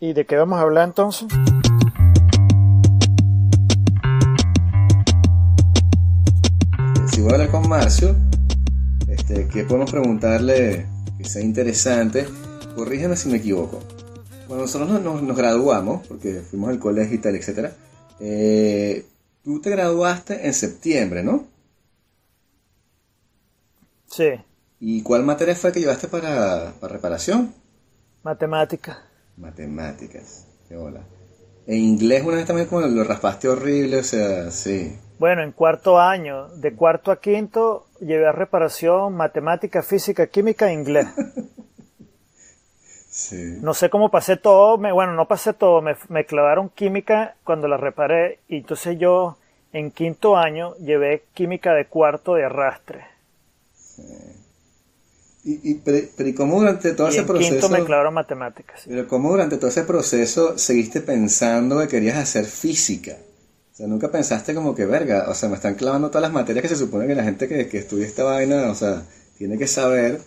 ¿Y de qué vamos a hablar entonces? Si voy a hablar con Marcio, ¿qué podemos preguntarle que sea interesante? Corrígeme si me equivoco. Cuando nosotros nos graduamos, porque fuimos al colegio y tal, etcétera, tú te graduaste en septiembre, ¿no? Sí, ¿Y cuál materia fue que llevaste para reparación? matemática. Matemáticas. Qué bola. En inglés una vez también como lo raspaste horrible, o sea, sí. Bueno, en cuarto año, de cuarto a quinto, llevé a reparación matemática, física, química e inglés. Sí. No sé cómo pasé todo, bueno, no pasé todo, me clavaron química cuando la reparé y entonces yo en quinto año llevé química de cuarto de arrastre. Pero ¿y cómo durante todo Y ese en quinto me proceso, clavaron matemáticas. Sí. pero cómo durante todo ese proceso seguiste pensando que querías hacer física? O sea, nunca pensaste como que, verga, o sea, me están clavando todas las materias que se supone que la gente que estudia esta vaina, o sea, tiene que saber,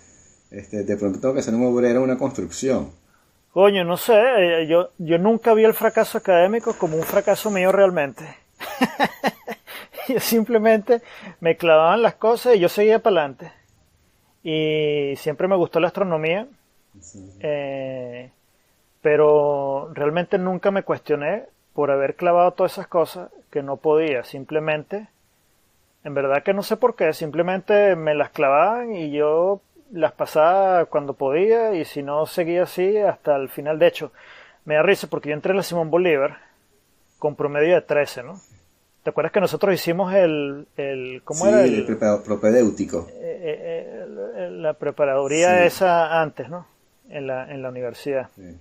de pronto tengo que ser un obrero en una construcción. Coño, no sé, yo nunca vi el fracaso académico como un fracaso mío realmente. Yo simplemente me clavaban las cosas y yo seguía para adelante. Y siempre me gustó la astronomía, eh, pero realmente nunca me cuestioné por haber clavado todas esas cosas que no podía. Simplemente, en verdad que no sé por qué, simplemente me las clavaban y yo las pasaba cuando podía y si no seguía así hasta el final. De hecho, me da risa porque yo entré en la Simón Bolívar con promedio de 13, ¿no? ¿Te acuerdas que nosotros hicimos ¿cómo Sí, era el propedéutico. la preparaduría Sí, esa antes, ¿no? En la universidad. sí.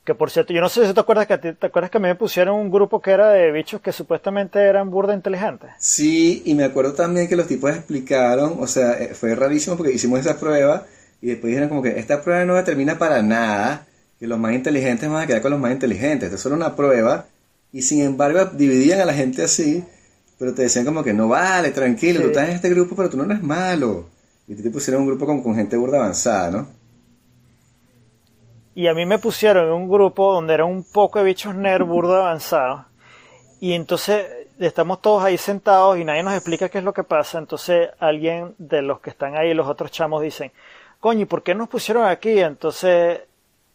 Que por cierto, yo no sé si te acuerdas te acuerdas que a mí me pusieron un grupo que era de bichos que supuestamente eran burda inteligentes. Sí, y me acuerdo también que los tipos explicaron, o sea, fue rarísimo porque hicimos esa prueba y después dijeron como que esta prueba no determina para nada que los más inteligentes van a quedar con los más inteligentes. Esto es solo una prueba y sin embargo dividían a la gente así, pero te decían como que no vale, tranquilo, tú Sí. estás en este grupo pero tú no eres malo. Y te pusieron un grupo con gente burda avanzada, ¿no? Y a mí me pusieron en un grupo donde eran un poco de bichos nerd burda avanzados. Y entonces estamos todos ahí sentados y nadie nos explica qué es lo que pasa. Entonces alguien de los que están ahí, los otros chamos, dicen, coño, ¿y por qué nos pusieron aquí? Entonces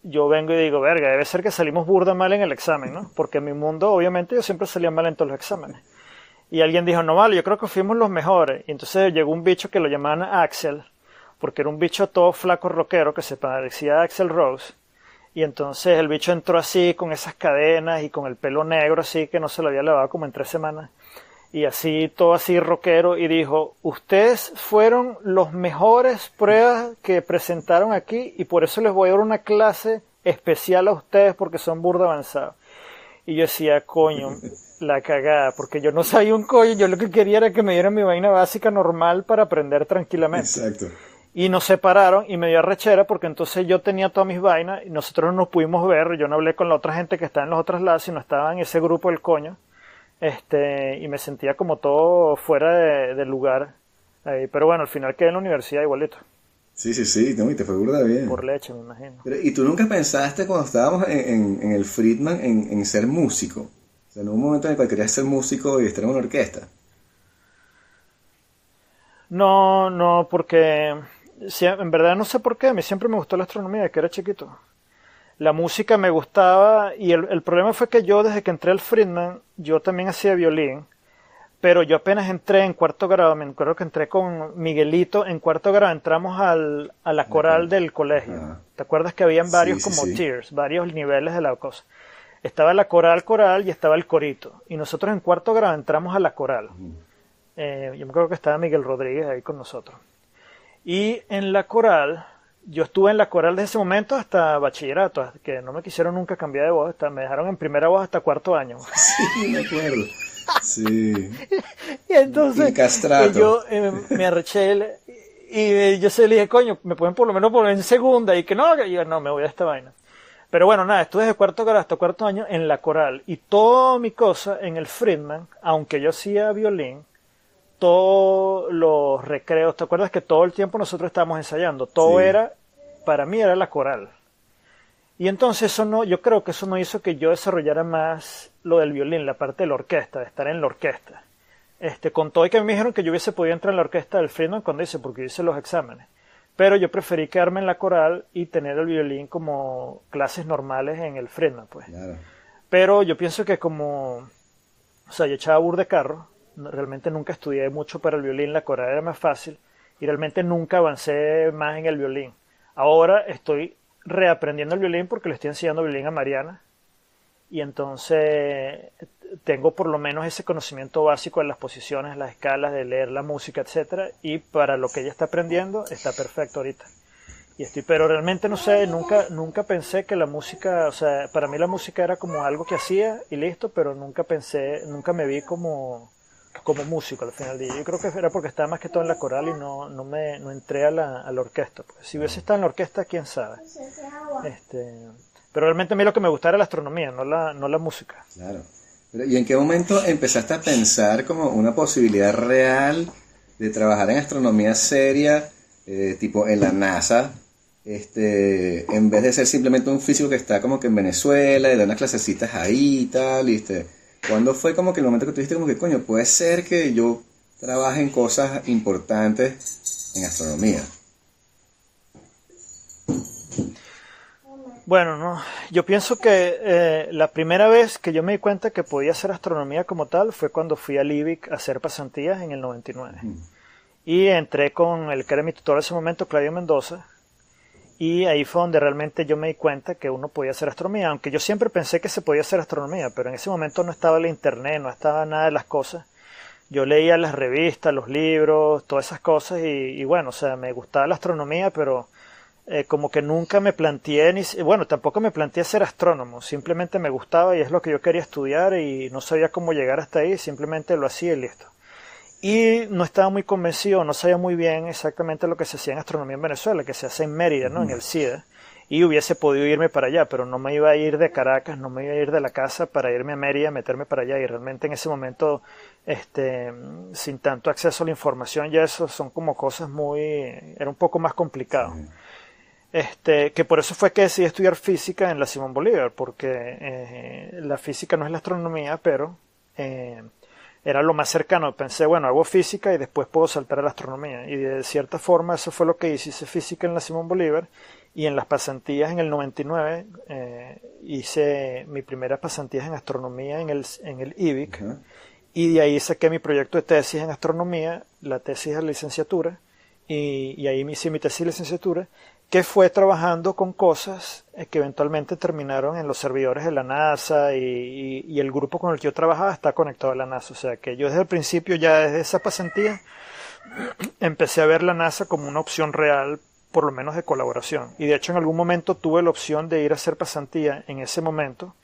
yo vengo y digo, verga, debe ser que salimos burda mal en el examen, ¿no? Porque en mi mundo, obviamente, yo siempre salía mal en todos los exámenes. Y alguien dijo, no vale, yo creo que fuimos los mejores. Y entonces llegó un bicho que lo llamaban Axel, porque era un bicho todo flaco rockero que se parecía a Axel Rose. Y entonces el bicho entró así con esas cadenas y con el pelo negro así que no se lo había lavado como en 3 semanas. Y así, todo así rockero y dijo, ustedes fueron los mejores pruebas que presentaron aquí y por eso les voy a dar una clase especial a ustedes porque son burda avanzados. Y yo decía, coño, la cagada, porque yo no sabía un coño, yo lo que quería era que me dieran mi vaina básica normal para aprender tranquilamente. Exacto. Y nos separaron y me dio arrechera porque entonces yo tenía todas mis vainas y nosotros no nos pudimos ver, yo no hablé con la otra gente que estaba en los otros lados, sino estaba en ese grupo del coño, y me sentía como todo fuera de lugar. Ahí. Pero bueno, al final quedé en la universidad igualito, Sí, sí, sí, no, y te fue burda bien. por leche me imagino. ¿Y tú nunca pensaste cuando estábamos en el Friedman en ser músico? O sea, en un momento en el cual querías ser músico y estar en una orquesta. No, no, porque sí, en verdad no sé por qué, a mí siempre me gustó la astronomía desde que era chiquito. La música me gustaba y el problema fue que yo desde que entré al Friedman, yo también hacía violín, pero yo apenas entré en cuarto grado, me acuerdo que entré con Miguelito, en cuarto grado entramos a la La coral cual. del colegio. Ajá. ¿Te acuerdas que habían varios Sí, sí, como sí. tiers, varios niveles de la cosa? Estaba la coral y estaba el corito. Y nosotros en cuarto grado entramos a la coral. Yo me acuerdo que estaba Miguel Rodríguez ahí con nosotros. Y en la coral, yo estuve en la coral desde ese momento hasta bachillerato, que no me quisieron nunca cambiar de voz, me dejaron en primera voz hasta cuarto año. Sí, me acuerdo. Sí. Y Y entonces castrato. yo me arreché yo se le dije, coño, me pueden por lo menos poner en segunda y que yo no, me voy a esta vaina. Pero bueno, nada, estuve desde cuarto grado hasta cuarto año en la coral y toda mi cosa en el Friedman, aunque yo hacía violín, todos los recreos, ¿te acuerdas que todo el tiempo nosotros estábamos ensayando? Todo Sí. era, para mí era la coral. Y entonces eso no, yo creo que eso no hizo que yo desarrollara más lo del violín, la parte de la orquesta, de estar en la orquesta. Con todo y que me dijeron que yo hubiese podido entrar en la orquesta del Friedman cuando hice, porque yo hice los exámenes. Pero yo preferí quedarme en la coral y tener el violín como clases normales en el Friedman, pues. Claro. Pero yo pienso que como, o sea, yo echaba burda de carro, realmente nunca estudié mucho para el violín, la coral era más fácil, y realmente nunca avancé más en el violín. Ahora estoy reaprendiendo el violín porque le estoy enseñando violín a Mariana, y entonces tengo por lo menos ese conocimiento básico de las posiciones, las escalas, de leer la música, etcétera, y para lo que ella está aprendiendo está perfecto ahorita. Pero realmente no sé, nunca pensé que la música, o sea, para mí la música era como algo que hacía y listo, pero nunca me vi como músico al final del día. Yo creo que era porque estaba más que todo en la coral y no entré a la orquesta. Pues. Si hubiese estado en la orquesta, quién sabe. Pero realmente a mí lo que me gustaba era la astronomía, no la música. Claro. ¿Y en qué momento empezaste a pensar como una posibilidad real de trabajar en astronomía seria, tipo en la NASA, en vez de ser simplemente un físico que está como que en Venezuela y da unas clasecitas ahí y tal, ¿viste? ¿Cuándo fue como que el momento que tuviste como que, coño, puede ser que yo trabaje en cosas importantes en astronomía? Bueno, no, yo pienso que la primera vez que yo me di cuenta que podía hacer astronomía como tal fue cuando fui al IBIC a hacer pasantías en el 99. Y entré con el que era mi tutor en ese momento, Claudio Mendoza, y ahí fue donde realmente yo me di cuenta que uno podía hacer astronomía, aunque yo siempre pensé que se podía hacer astronomía, pero en ese momento no estaba el internet, no estaba nada de las cosas. Yo leía las revistas, los libros, todas esas cosas y bueno, o sea, me gustaba la astronomía, pero como que nunca me planteé, bueno, tampoco me planteé ser astrónomo, simplemente me gustaba y es lo que yo quería estudiar y no sabía cómo llegar hasta ahí, simplemente lo hacía y listo. Y no estaba muy convencido, no sabía muy bien exactamente lo que se hacía en astronomía en Venezuela, que se hace en Mérida, ¿no? En el SIDA. Y hubiese podido irme para allá, pero no me iba a ir de Caracas, no me iba a ir de la casa para irme a Mérida, meterme para allá. Y realmente en ese momento, sin tanto acceso a la información, ya eso son como cosas era un poco más complicado. Que por eso fue que decidí estudiar física en la Simón Bolívar, porque la física no es la astronomía, pero era lo más cercano. Pensé, bueno, hago física y después puedo saltar a la astronomía. Y de cierta forma eso fue lo que hice física en la Simón Bolívar y en las pasantías en el 99 hice mis primeras pasantías en astronomía en el IBIC. Y de ahí saqué mi proyecto de tesis en astronomía, la tesis de licenciatura, y ahí hice mi tesis de licenciatura, que fue trabajando con cosas que eventualmente terminaron en los servidores de la NASA y el grupo con el que yo trabajaba está conectado a la NASA. O sea que yo desde el principio, ya desde esa pasantía, empecé a ver la NASA como una opción real, por lo menos de colaboración. Y de hecho en algún momento tuve la opción de ir a hacer pasantía en ese momento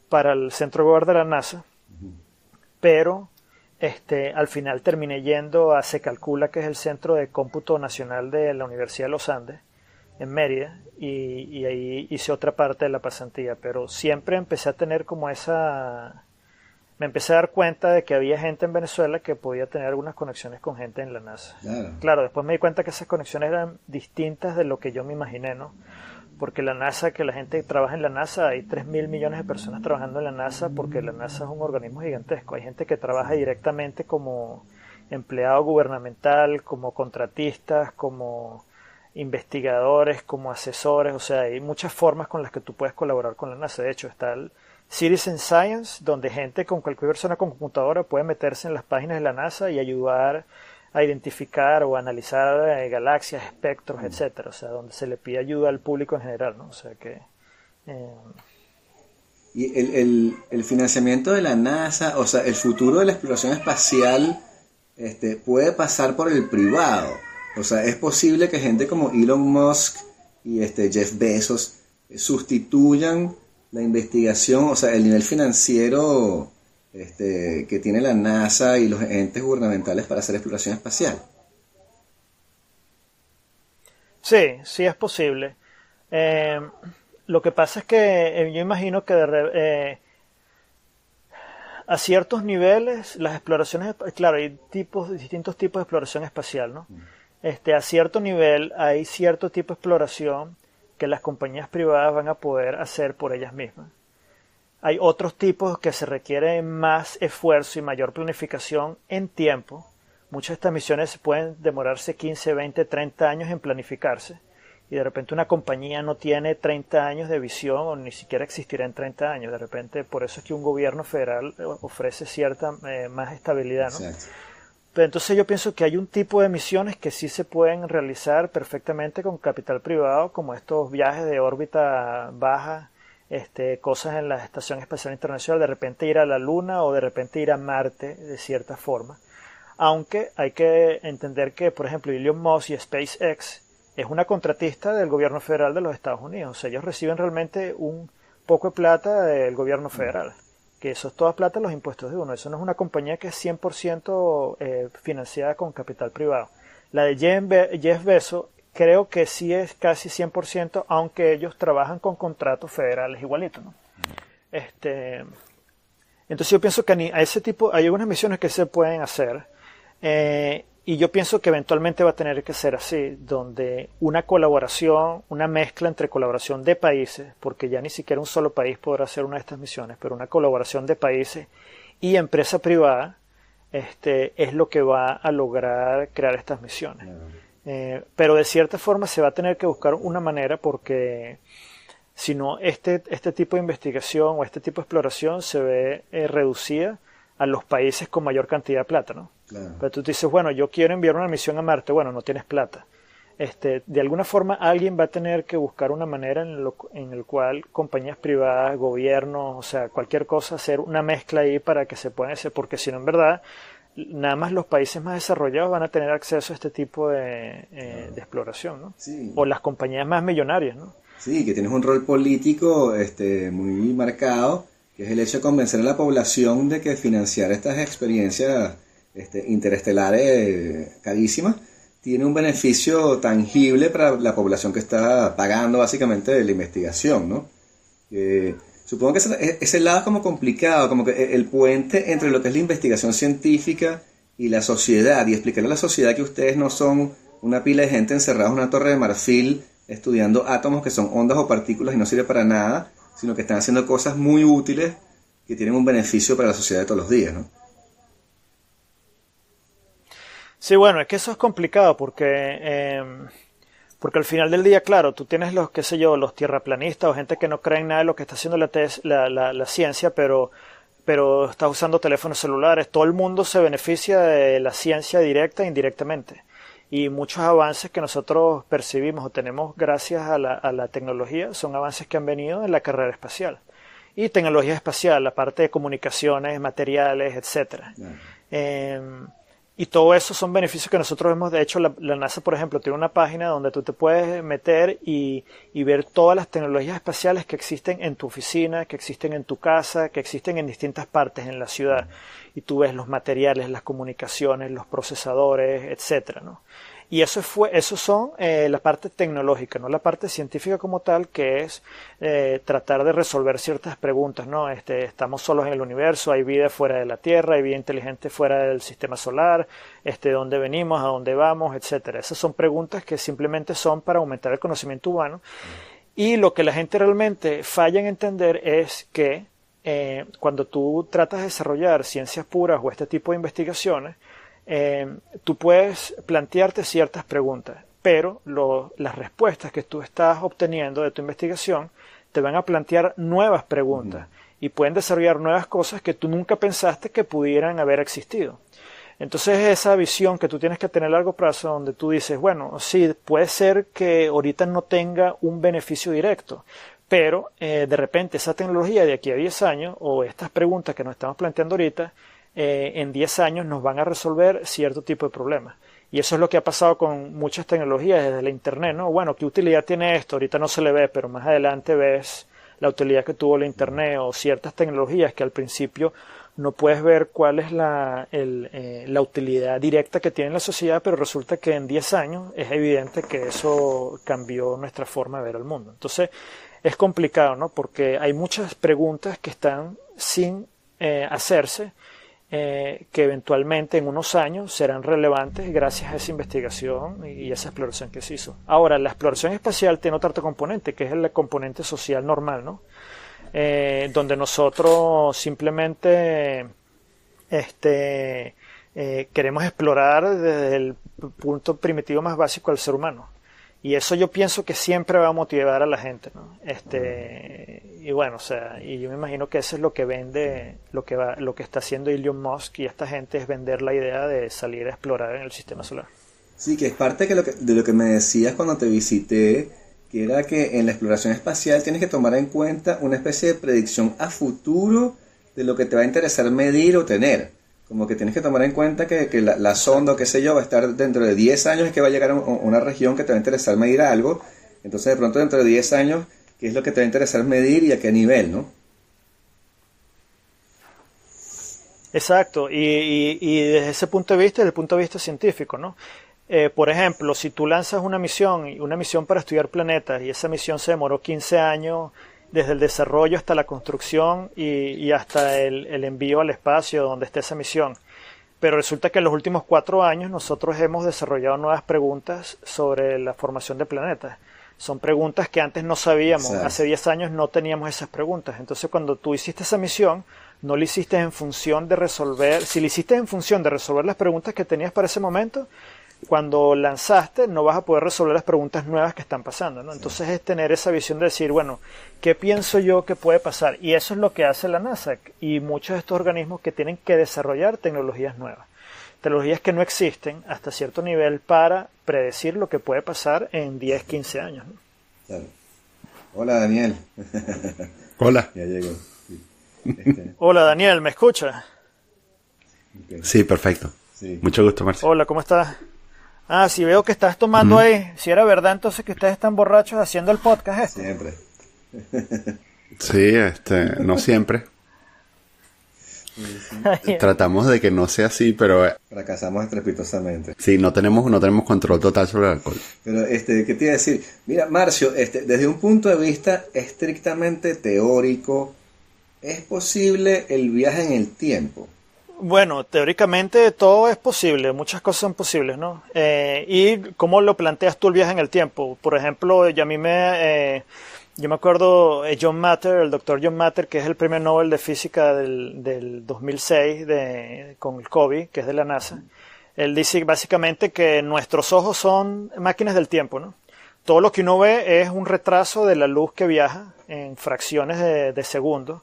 para el centro de gobierno de la NASA, pero al final terminé yendo a Se Calcula, que es el Centro de Cómputo Nacional de la Universidad de los Andes, en Mérida, y ahí hice otra parte de la pasantía, pero siempre empecé a tener como me empecé a dar cuenta de que había gente en Venezuela que podía tener algunas conexiones con gente en la NASA. Claro, después me di cuenta que esas conexiones eran distintas de lo que yo me imaginé, ¿no? Porque la NASA, que la gente trabaja en la NASA, hay 3.000 millones de personas trabajando en la NASA porque la NASA es un organismo gigantesco. Hay gente que trabaja directamente como empleado gubernamental, como contratistas, como investigadores, como asesores, o sea, hay muchas formas con las que tú puedes colaborar con la NASA. De hecho, está el Citizen Science, donde gente con cualquier persona con computadora puede meterse en las páginas de la NASA y ayudar a identificar o analizar galaxias, espectros, etcétera, o sea, donde se le pide ayuda al público en general, ¿no? O sea que y el financiamiento de la NASA, o sea, el futuro de la exploración espacial puede pasar por el privado. O sea, es posible que gente como Elon Musk y Jeff Bezos sustituyan la investigación, o sea, el nivel financiero que tiene la NASA y los entes gubernamentales para hacer exploración espacial. Sí, sí es posible. Lo que pasa es que yo imagino que a ciertos niveles las exploraciones, claro, hay distintos tipos de exploración espacial, ¿no? A cierto nivel hay cierto tipo de exploración que las compañías privadas van a poder hacer por ellas mismas. Hay otros tipos que se requiere más esfuerzo y mayor planificación en tiempo. Muchas de estas misiones pueden demorarse 15, 20, 30 años en planificarse. Y de repente una compañía no tiene 30 años de visión o ni siquiera existirá en 30 años. De repente, por eso es que un gobierno federal ofrece cierta más estabilidad, ¿no? Exacto. Pero entonces yo pienso que hay un tipo de misiones que sí se pueden realizar perfectamente con capital privado, como estos viajes de órbita baja, cosas en la Estación Espacial Internacional, de repente ir a la Luna o de repente ir a Marte de cierta forma. Aunque hay que entender que, por ejemplo, Elon Musk y SpaceX es una contratista del gobierno federal de los Estados Unidos. O sea, ellos reciben realmente un poco de plata del gobierno federal, que eso es toda plata de los impuestos de uno. Eso no es una compañía que es 100% financiada con capital privado. La de Jeff Bezos creo que sí es casi 100%, aunque ellos trabajan con contratos federales igualitos, ¿no? Entonces yo pienso que a ese tipo hay algunas misiones que se pueden hacer, y yo pienso que eventualmente va a tener que ser así, donde una colaboración, una mezcla entre colaboración de países, porque ya ni siquiera un solo país podrá hacer una de estas misiones, pero una colaboración de países y empresa privada, es lo que va a lograr crear estas misiones. Pero de cierta forma se va a tener que buscar una manera, porque si no, este tipo de investigación o este tipo de exploración se ve reducida a los países con mayor cantidad de plata, ¿no? Claro. Pero tú dices, bueno, yo quiero enviar una misión a Marte, bueno, no tienes plata. De alguna forma alguien va a tener que buscar una manera en el cual compañías privadas, gobiernos, o sea, cualquier cosa, hacer una mezcla ahí para que se puedan hacer, porque si no, en verdad, nada más los países más desarrollados van a tener acceso a este tipo de exploración, ¿no? Sí. O las compañías más millonarias, ¿no? Sí, que tienes un rol político muy marcado, que es el hecho de convencer a la población de que financiar estas experiencias interestelares carísimas tiene un beneficio tangible para la población que está pagando básicamente la investigación, ¿no? Supongo que ese lado es como complicado, como que el puente entre lo que es la investigación científica y la sociedad, y explicarle a la sociedad que ustedes no son una pila de gente encerrada en una torre de marfil estudiando átomos que son ondas o partículas y no sirve para nada, sino que están haciendo cosas muy útiles que tienen un beneficio para la sociedad de todos los días, ¿no? Sí, bueno, es que eso es complicado porque al final del día, claro, tú tienes los, qué sé yo, los tierraplanistas o gente que no cree en nada de lo que está haciendo la ciencia, pero está usando teléfonos celulares. Todo el mundo se beneficia de la ciencia directa e indirectamente. Y muchos avances que nosotros percibimos o tenemos gracias a la tecnología son avances que han venido en la carrera espacial. Y tecnología espacial, la parte de comunicaciones, materiales, etcétera. Y todo eso son beneficios que nosotros vemos. De hecho, la NASA, por ejemplo, tiene una página donde tú te puedes meter y ver todas las tecnologías espaciales que existen en tu oficina, que existen en tu casa, que existen en distintas partes en la ciudad. Y tú ves los materiales, las comunicaciones, los procesadores, etcétera, ¿no? Y eso son la parte tecnológica, no la parte científica como tal, que es tratar de resolver ciertas preguntas, ¿no? Estamos solos en el universo, hay vida fuera de la Tierra, hay vida inteligente fuera del sistema solar, dónde venimos, a dónde vamos, etcétera. Esas son preguntas que simplemente son para aumentar el conocimiento humano. Y lo que la gente realmente falla en entender es que cuando tú tratas de desarrollar ciencias puras o este tipo de investigaciones, tú puedes plantearte ciertas preguntas, pero las respuestas que tú estás obteniendo de tu investigación te van a plantear nuevas preguntas y pueden desarrollar nuevas cosas que tú nunca pensaste que pudieran haber existido. Entonces esa visión que tú tienes que tener a largo plazo, donde tú dices, bueno, sí, puede ser que ahorita no tenga un beneficio directo, pero de repente esa tecnología de aquí a 10 años o estas preguntas que nos estamos planteando ahorita, en 10 años nos van a resolver cierto tipo de problemas. Y eso es lo que ha pasado con muchas tecnologías desde la internet, ¿no? Bueno, ¿qué utilidad tiene esto? Ahorita no se le ve, pero más adelante ves la utilidad que tuvo la internet o ciertas tecnologías que al principio no puedes ver cuál es la utilidad directa que tiene en la sociedad, pero resulta que en 10 años es evidente que eso cambió nuestra forma de ver el mundo. Entonces es complicado, ¿no? Porque hay muchas preguntas que están sin hacerse. que eventualmente en unos años serán relevantes gracias a esa investigación y esa exploración que se hizo. Ahora, la exploración espacial tiene otro componente, que es el componente social normal, ¿no? Donde nosotros simplemente queremos explorar desde el punto primitivo más básico del ser humano. Y eso yo pienso que siempre va a motivar a la gente, ¿no? Y bueno, o sea, y yo me imagino que eso es lo que vende, lo que está haciendo Elon Musk y esta gente, es vender la idea de salir a explorar en el sistema solar. Sí, que es parte de lo que me decías cuando te visité, que era que en la exploración espacial tienes que tomar en cuenta una especie de predicción a futuro de lo que te va a interesar medir o tener. Como que tienes que tomar en cuenta que la sonda o qué sé yo va a estar dentro de 10 años, es que va a llegar a una región que te va a interesar medir algo. Entonces de pronto dentro de 10 años, ¿qué es lo que te va a interesar medir y a qué nivel, no? Exacto, y desde ese punto de vista, desde el punto de vista científico, ¿no? Por ejemplo, si tú lanzas una misión para estudiar planetas, y esa misión se demoró 15 años desde el desarrollo hasta la construcción y hasta el envío al espacio donde esté esa misión. Pero resulta que en los últimos 4 años nosotros hemos desarrollado nuevas preguntas sobre la formación de planetas. Son preguntas que antes no sabíamos. Exacto. Hace 10 años no teníamos esas preguntas. Entonces cuando tú hiciste esa misión, no la hiciste en función de resolver. Si la hiciste en función de resolver las preguntas que tenías para ese momento, cuando lanzaste no vas a poder resolver las preguntas nuevas que están pasando, ¿no? Entonces es tener esa visión de decir, bueno, ¿qué pienso yo que puede pasar? Y eso es lo que hace la NASA y muchos de estos organismos que tienen que desarrollar tecnologías nuevas, tecnologías que no existen hasta cierto nivel para predecir lo que puede pasar en 10, 15 años, ¿no? Claro. Hola, Daniel. Hola. Ya llegó. Sí. Hola, Daniel, ¿me escuchas? Okay. Sí, perfecto. Sí. Mucho gusto, Marcio. Hola, ¿cómo estás? Ah, si veo que estás tomando ahí. Si era verdad entonces que ustedes están borrachos haciendo el podcast este. Siempre. Sí, no siempre. Tratamos de que no sea así, pero Fracasamos estrepitosamente. sí, no tenemos control total sobre el alcohol. Pero, ¿qué te iba a decir? Mira, Marcio, desde un punto de vista estrictamente teórico, ¿es posible el viaje en el tiempo? Bueno, teóricamente todo es posible, muchas cosas son posibles, ¿no? ¿Y cómo lo planteas tú el viaje en el tiempo? Por ejemplo, yo me acuerdo John Matter, el doctor John Matter, que es el premio Nobel de Física del 2006 con el COVID, que es de la NASA. Él dice básicamente que nuestros ojos son máquinas del tiempo, ¿no? Todo lo que uno ve es un retraso de la luz que viaja en fracciones de segundos,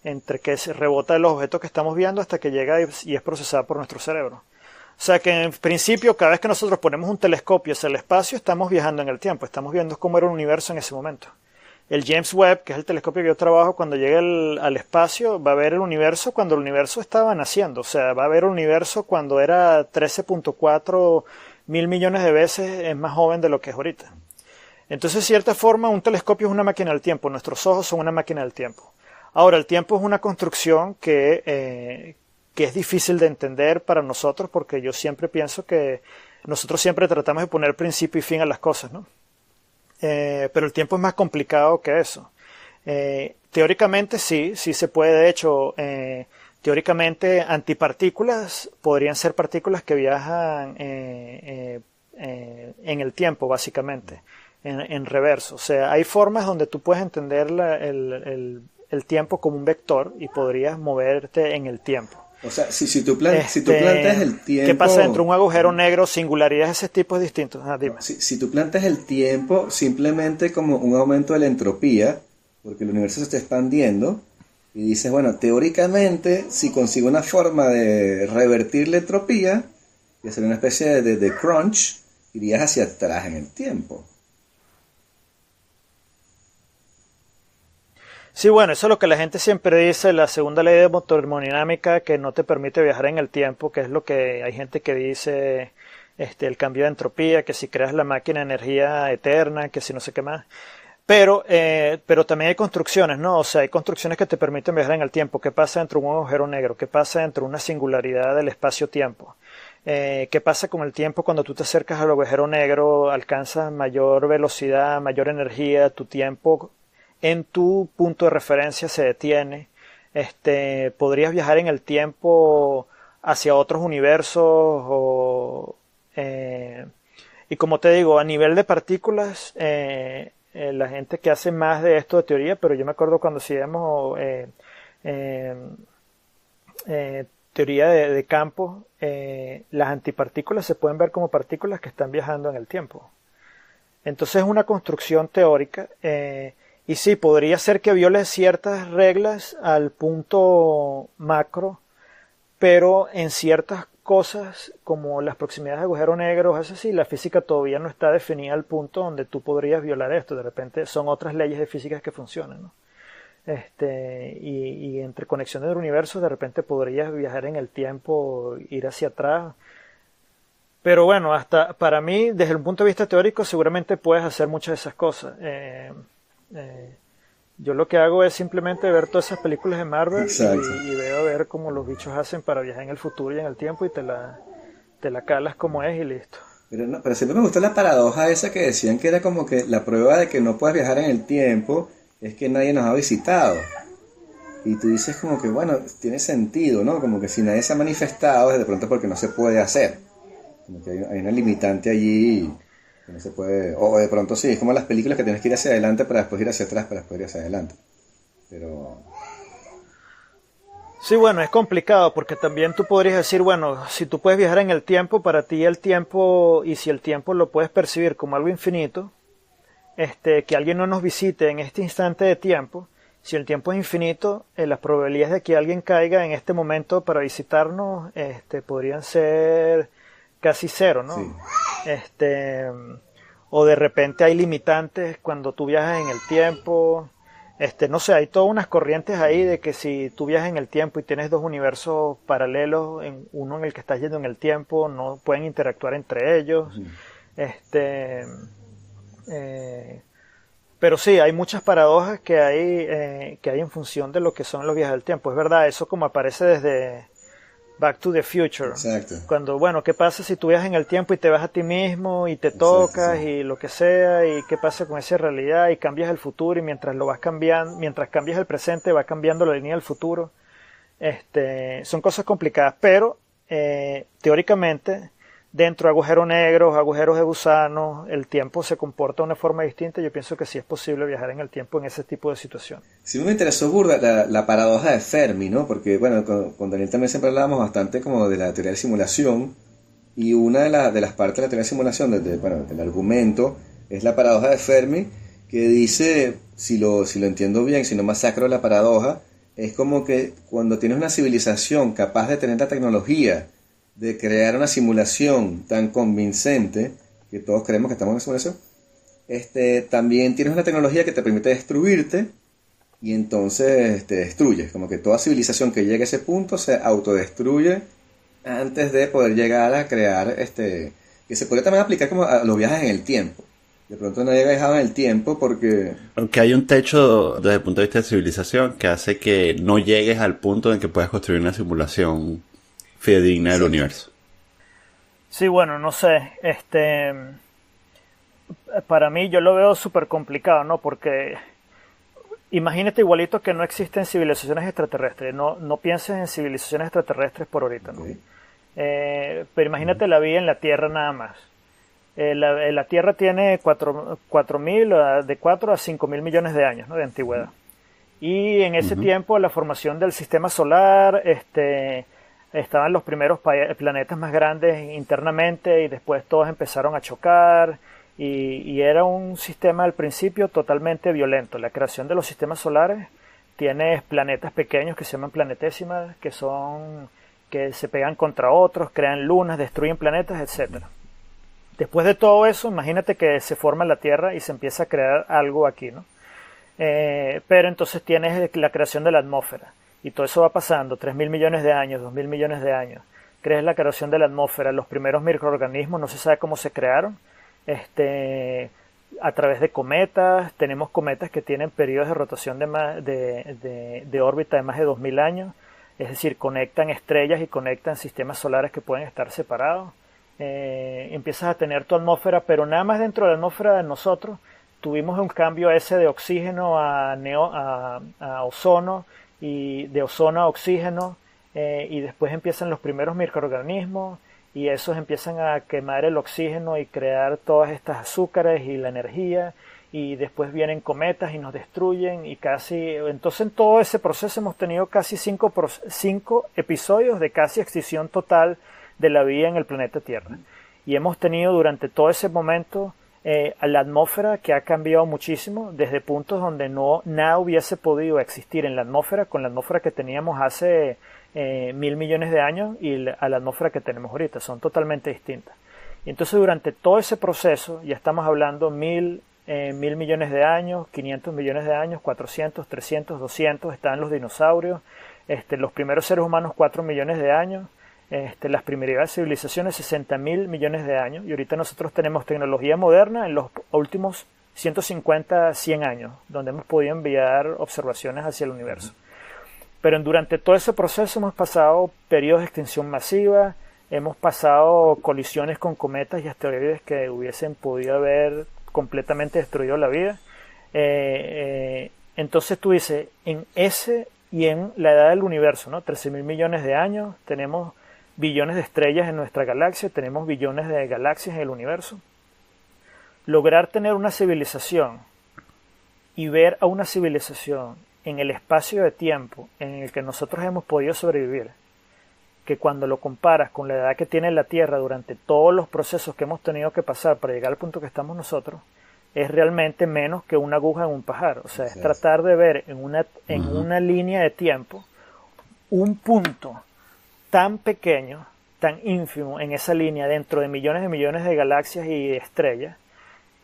entre que se rebota de los objetos que estamos viendo hasta que llega y es procesada por nuestro cerebro. O sea que en principio cada vez que nosotros ponemos un telescopio hacia el espacio estamos viajando en el tiempo, estamos viendo cómo era el universo en ese momento. El James Webb, que es el telescopio que yo trabajo, cuando llegue al espacio va a ver el universo cuando el universo estaba naciendo, o sea, va a ver el universo cuando era 13.4 mil millones de veces más joven de lo que es ahorita. Entonces, de cierta forma, un telescopio es una máquina del tiempo, nuestros ojos son una máquina del tiempo. Ahora, el tiempo es una construcción que es difícil de entender para nosotros porque yo siempre pienso que nosotros siempre tratamos de poner principio y fin a las cosas, ¿no? Pero el tiempo es más complicado que eso. Teóricamente sí se puede. De hecho, teóricamente antipartículas podrían ser partículas que viajan en el tiempo, básicamente, en reverso. O sea, hay formas donde tú puedes entender el tiempo como un vector y podrías moverte en el tiempo. O sea, si tú planteas el tiempo... ¿Qué pasa dentro de un agujero negro? Singularidades de ese tipo es distinto. Dime. Si tú planteas el tiempo simplemente como un aumento de la entropía, porque el universo se está expandiendo, y dices, bueno, teóricamente, si consigo una forma de revertir la entropía y hacer una especie de crunch, irías hacia atrás en el tiempo. Sí, bueno, eso es lo que la gente siempre dice, la segunda ley de termodinámica que no te permite viajar en el tiempo, que es lo que hay gente que dice, el cambio de entropía, que si creas la máquina de energía eterna, que si no sé qué más. Pero también hay construcciones, ¿no? O sea, hay construcciones que te permiten viajar en el tiempo. ¿Qué pasa dentro de un agujero negro? ¿Qué pasa dentro de una singularidad del espacio-tiempo? ¿Qué pasa con el tiempo cuando tú te acercas al agujero negro? Alcanzas mayor velocidad, mayor energía, tu tiempo en tu punto de referencia se detiene. podrías viajar en el tiempo hacia otros universos y como te digo, a nivel de partículas, la gente que hace más de esto de teoría, pero yo me acuerdo cuando hacíamos teoría de campo, las antipartículas se pueden ver como partículas que están viajando en el tiempo. Entonces es una construcción teórica y sí, podría ser que viole ciertas reglas al punto macro, pero en ciertas cosas como las proximidades de agujeros negros, es así, la física todavía no está definida al punto donde tú podrías violar esto. De repente son otras leyes de física que funcionan, ¿no? Y entre conexiones del universo de repente podrías viajar en el tiempo, ir hacia atrás. Pero bueno, hasta para mí, desde un punto de vista teórico, seguramente puedes hacer muchas de esas cosas. Yo lo que hago es simplemente ver todas esas películas de Marvel y veo a ver cómo los bichos hacen para viajar en el futuro y en el tiempo y te la calas como es y listo. Pero siempre me gustó la paradoja esa que decían que era como que la prueba de que no puedes viajar en el tiempo es que nadie nos ha visitado. Y tú dices como que, bueno, tiene sentido, ¿no? Como que si nadie se ha manifestado es de pronto porque no se puede hacer. Como que hay una limitante allí que no se puede... O de pronto sí, es como las películas que tienes que ir hacia adelante para después ir hacia atrás, para después ir hacia adelante. Pero... Sí, bueno, es complicado porque también tú podrías decir, bueno, si tú puedes viajar en el tiempo, para ti el tiempo, y si el tiempo lo puedes percibir como algo infinito, que alguien no nos visite en este instante de tiempo, si el tiempo es infinito, las probabilidades de que alguien caiga en este momento para visitarnos podrían ser casi cero, ¿no? Sí. O de repente hay limitantes cuando tú viajas en el tiempo. No sé, hay todas unas corrientes ahí de que si tú viajas en el tiempo y tienes dos universos paralelos, uno en el que estás yendo en el tiempo, no pueden interactuar entre ellos. Pero sí, hay muchas paradojas que hay en función de lo que son los viajes del tiempo. Es verdad, eso como aparece desde Back to the Future. Exacto. Cuando, bueno, ¿qué pasa si tú viajas en el tiempo y te vas a ti mismo y te tocas y lo que sea? ¿Y qué pasa con esa realidad? Y cambias el futuro y mientras lo vas cambiando, mientras cambias el presente va cambiando la línea del futuro. Son cosas complicadas, pero teóricamente dentro de agujeros negros, agujeros de gusano, el tiempo se comporta de una forma distinta. Yo pienso que sí es posible viajar en el tiempo en ese tipo de situación. Sí me interesó burda la paradoja de Fermi, ¿no? Porque, bueno, con Daniel también siempre hablábamos bastante como de la teoría de simulación, y una de las partes de la teoría de simulación, del argumento, es la paradoja de Fermi, que dice, si lo entiendo bien, si no masacro la paradoja, es como que cuando tienes una civilización capaz de tener la tecnología de crear una simulación tan convincente que todos creemos que estamos en una simulación, también tienes una tecnología que te permite destruirte y entonces te destruyes. Como que toda civilización que llegue a ese punto se autodestruye antes de poder llegar a crear, que se puede también aplicar como a los viajes en el tiempo. De pronto nadie ha viajado en el tiempo porque... Aunque hay un techo desde el punto de vista de civilización que hace que no llegues al punto en que puedas construir una simulación fidedigna del universo. Sí, bueno, no sé, para mí yo lo veo súper complicado, ¿no? Porque imagínate igualito que no existen civilizaciones extraterrestres, no pienses en civilizaciones extraterrestres por ahorita, ¿no? Okay. Pero imagínate la vida en la Tierra nada más. La Tierra tiene 4.000, de 4 a 5.000 millones de años, ¿no? De antigüedad. Y en ese tiempo la formación del sistema solar, estaban los primeros planetas más grandes internamente y después todos empezaron a chocar y era un sistema al principio totalmente violento. La creación de los sistemas solares tiene planetas pequeños que se llaman planetésimas, que se pegan contra otros, crean lunas, destruyen planetas, etcétera. Después de todo eso, imagínate que se forma la Tierra y se empieza a crear algo aquí, ¿no? Pero entonces tienes la creación de la atmósfera. Y todo eso va pasando, 3.000 millones de años, 2.000 millones de años. Crees la creación de la atmósfera, los primeros microorganismos, no se sabe cómo se crearon. A través de cometas, tenemos cometas que tienen periodos de rotación de órbita de más de 2.000 años. Es decir, conectan estrellas y conectan sistemas solares que pueden estar separados. Empiezas a tener tu atmósfera, pero nada más dentro de la atmósfera de nosotros tuvimos un cambio ese de oxígeno a ozono, y de ozono a oxígeno, y después empiezan los primeros microorganismos y esos empiezan a quemar el oxígeno y crear todas estas azúcares y la energía, y después vienen cometas y nos destruyen, y entonces en todo ese proceso hemos tenido casi 5 episodios de casi extinción total de la vida en el planeta Tierra. Y hemos tenido durante todo ese momento a la atmósfera, que ha cambiado muchísimo, desde puntos donde nada hubiese podido existir en la atmósfera, con la atmósfera que teníamos hace 1.000 millones de años y a la atmósfera que tenemos ahorita. Son totalmente distintas. Y entonces durante todo ese proceso, ya estamos hablando 1.000 millones de años, 500 millones de años, 400, 300, 200, están los dinosaurios, los primeros seres humanos 4 millones de años, las primeras civilizaciones 60.000 millones de años, y ahorita nosotros tenemos tecnología moderna en los últimos 150, 100 años, donde hemos podido enviar observaciones hacia el universo. Pero durante todo ese proceso hemos pasado periodos de extinción masiva, hemos pasado colisiones con cometas y asteroides que hubiesen podido haber completamente destruido la vida. Entonces tú dices, en ese y en la edad del universo, ¿no? 13.000 millones de años, tenemos billones de estrellas en nuestra galaxia, tenemos billones de galaxias en el universo. Lograr tener una civilización y ver a una civilización en el espacio de tiempo en el que nosotros hemos podido sobrevivir, que cuando lo comparas con la edad que tiene la Tierra durante todos los procesos que hemos tenido que pasar para llegar al punto que estamos nosotros, es realmente menos que una aguja en un pajar. O sea, es tratar de ver en una línea de tiempo un punto tan pequeño, tan ínfimo en esa línea dentro de millones de galaxias y estrellas,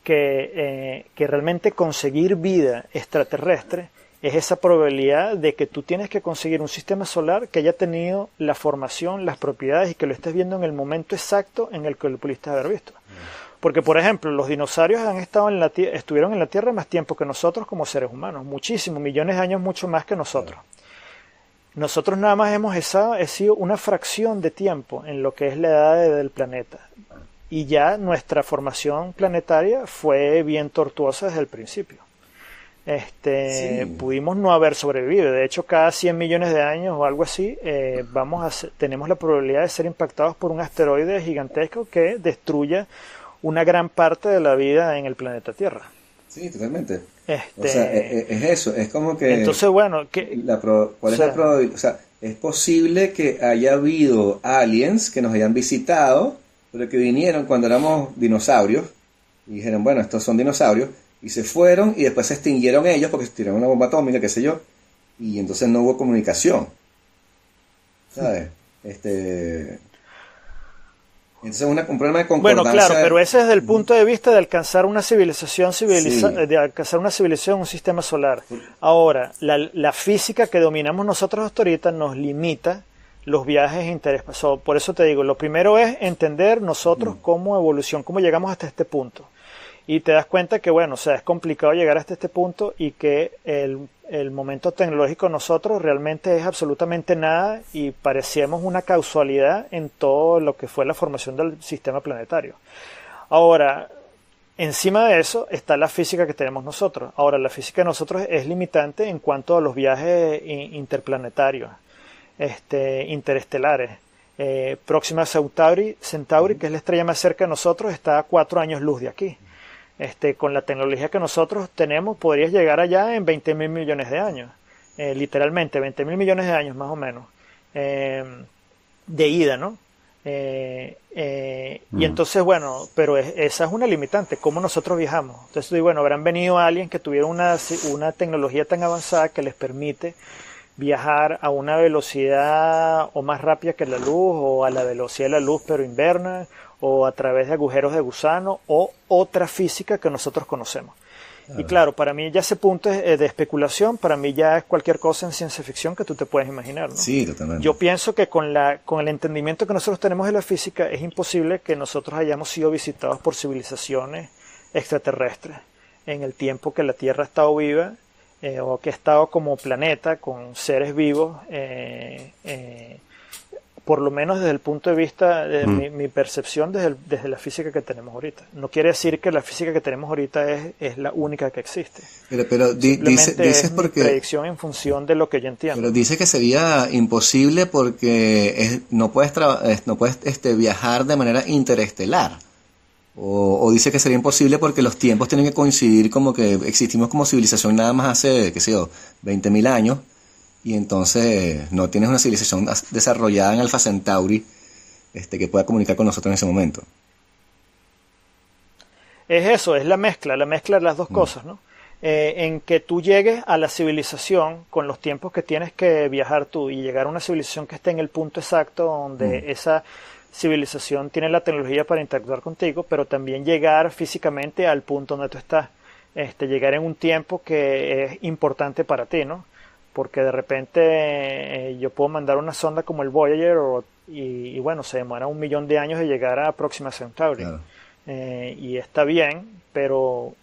que realmente conseguir vida extraterrestre es esa probabilidad de que tú tienes que conseguir un sistema solar que haya tenido la formación, las propiedades, y que lo estés viendo en el momento exacto en el que lo pudiste haber visto. Porque, por ejemplo, los dinosaurios estuvieron en la Tierra más tiempo que nosotros como seres humanos, muchísimo, millones de años mucho más que nosotros. Nosotros nada más hemos sido una fracción de tiempo en lo que es la edad del planeta. Y ya nuestra formación planetaria fue bien tortuosa desde el principio. Pudimos no haber sobrevivido. De hecho, cada 100 millones de años o algo así, tenemos la probabilidad de ser impactados por un asteroide gigantesco que destruya una gran parte de la vida en el planeta Tierra. Sí, totalmente. O sea, es eso, es como que... Entonces, bueno... ¿Cuál es la probabilidad? O sea, es posible que haya habido aliens que nos hayan visitado, pero que vinieron cuando éramos dinosaurios, y dijeron, bueno, estos son dinosaurios, y se fueron, y después se extinguieron ellos porque se tiraron una bomba atómica, qué sé yo, y entonces no hubo comunicación. ¿Sabes? Entonces un problema de concordancia. Bueno, claro, pero ese es desde el punto de vista de alcanzar una civilización, de alcanzar una civilización, un sistema solar. Ahora, la física que dominamos nosotros hasta ahorita nos limita los viajes interespaciales. Por eso te digo, lo primero es entender nosotros cómo evolución, cómo llegamos hasta este punto. Y te das cuenta que, bueno, o sea, es complicado llegar hasta este punto y que el momento tecnológico de nosotros realmente es absolutamente nada, y parecíamos una causalidad en todo lo que fue la formación del sistema planetario. Ahora, encima de eso está la física que tenemos nosotros. Ahora, la física de nosotros es limitante en cuanto a los viajes interplanetarios, interestelares. Próxima Centauri, que es la estrella más cerca de nosotros, está a 4 años luz de aquí. Con la tecnología que nosotros tenemos, podrías llegar allá en 20.000 millones de años, literalmente 20.000 millones de años más o menos, de ida, ¿no? Y entonces, bueno, pero esa es una limitante, ¿cómo nosotros viajamos? Entonces, bueno, habrán venido alguien que tuviera una tecnología tan avanzada que les permite viajar a una velocidad o más rápida que la luz, o a la velocidad de la luz pero inverna, o a través de agujeros de gusano, o otra física que nosotros conocemos. Y claro, para mí ya ese punto es de especulación, para mí ya es cualquier cosa en ciencia ficción que tú te puedes imaginar, ¿no? Sí, totalmente. Yo pienso que con el entendimiento que nosotros tenemos de la física, es imposible que nosotros hayamos sido visitados por civilizaciones extraterrestres en el tiempo que la Tierra ha estado viva, o que ha estado como planeta con seres vivos por lo menos desde el punto de vista de mi percepción desde la física que tenemos ahorita. No quiere decir que la física que tenemos ahorita es la única que existe. Pero dices es porque... mi predicción en función de lo que yo entiendo. Pero dice que sería imposible porque no puedes viajar de manera interestelar. O dice que sería imposible porque los tiempos tienen que coincidir, como que existimos como civilización nada más hace, qué sé yo, 20.000 años, y entonces no tienes una civilización desarrollada en Alpha Centauri que pueda comunicar con nosotros en ese momento. Es eso, es la mezcla de las dos cosas, ¿no? En que tú llegues a la civilización con los tiempos que tienes que viajar tú y llegar a una civilización que esté en el punto exacto donde esa civilización tiene la tecnología para interactuar contigo, pero también llegar físicamente al punto donde tú estás, llegar en un tiempo que es importante para ti, ¿no? Porque de repente yo puedo mandar una sonda como el Voyager y bueno, se demora 1 millón de años de llegar a Próxima Centauri. Claro. Y está bien, pero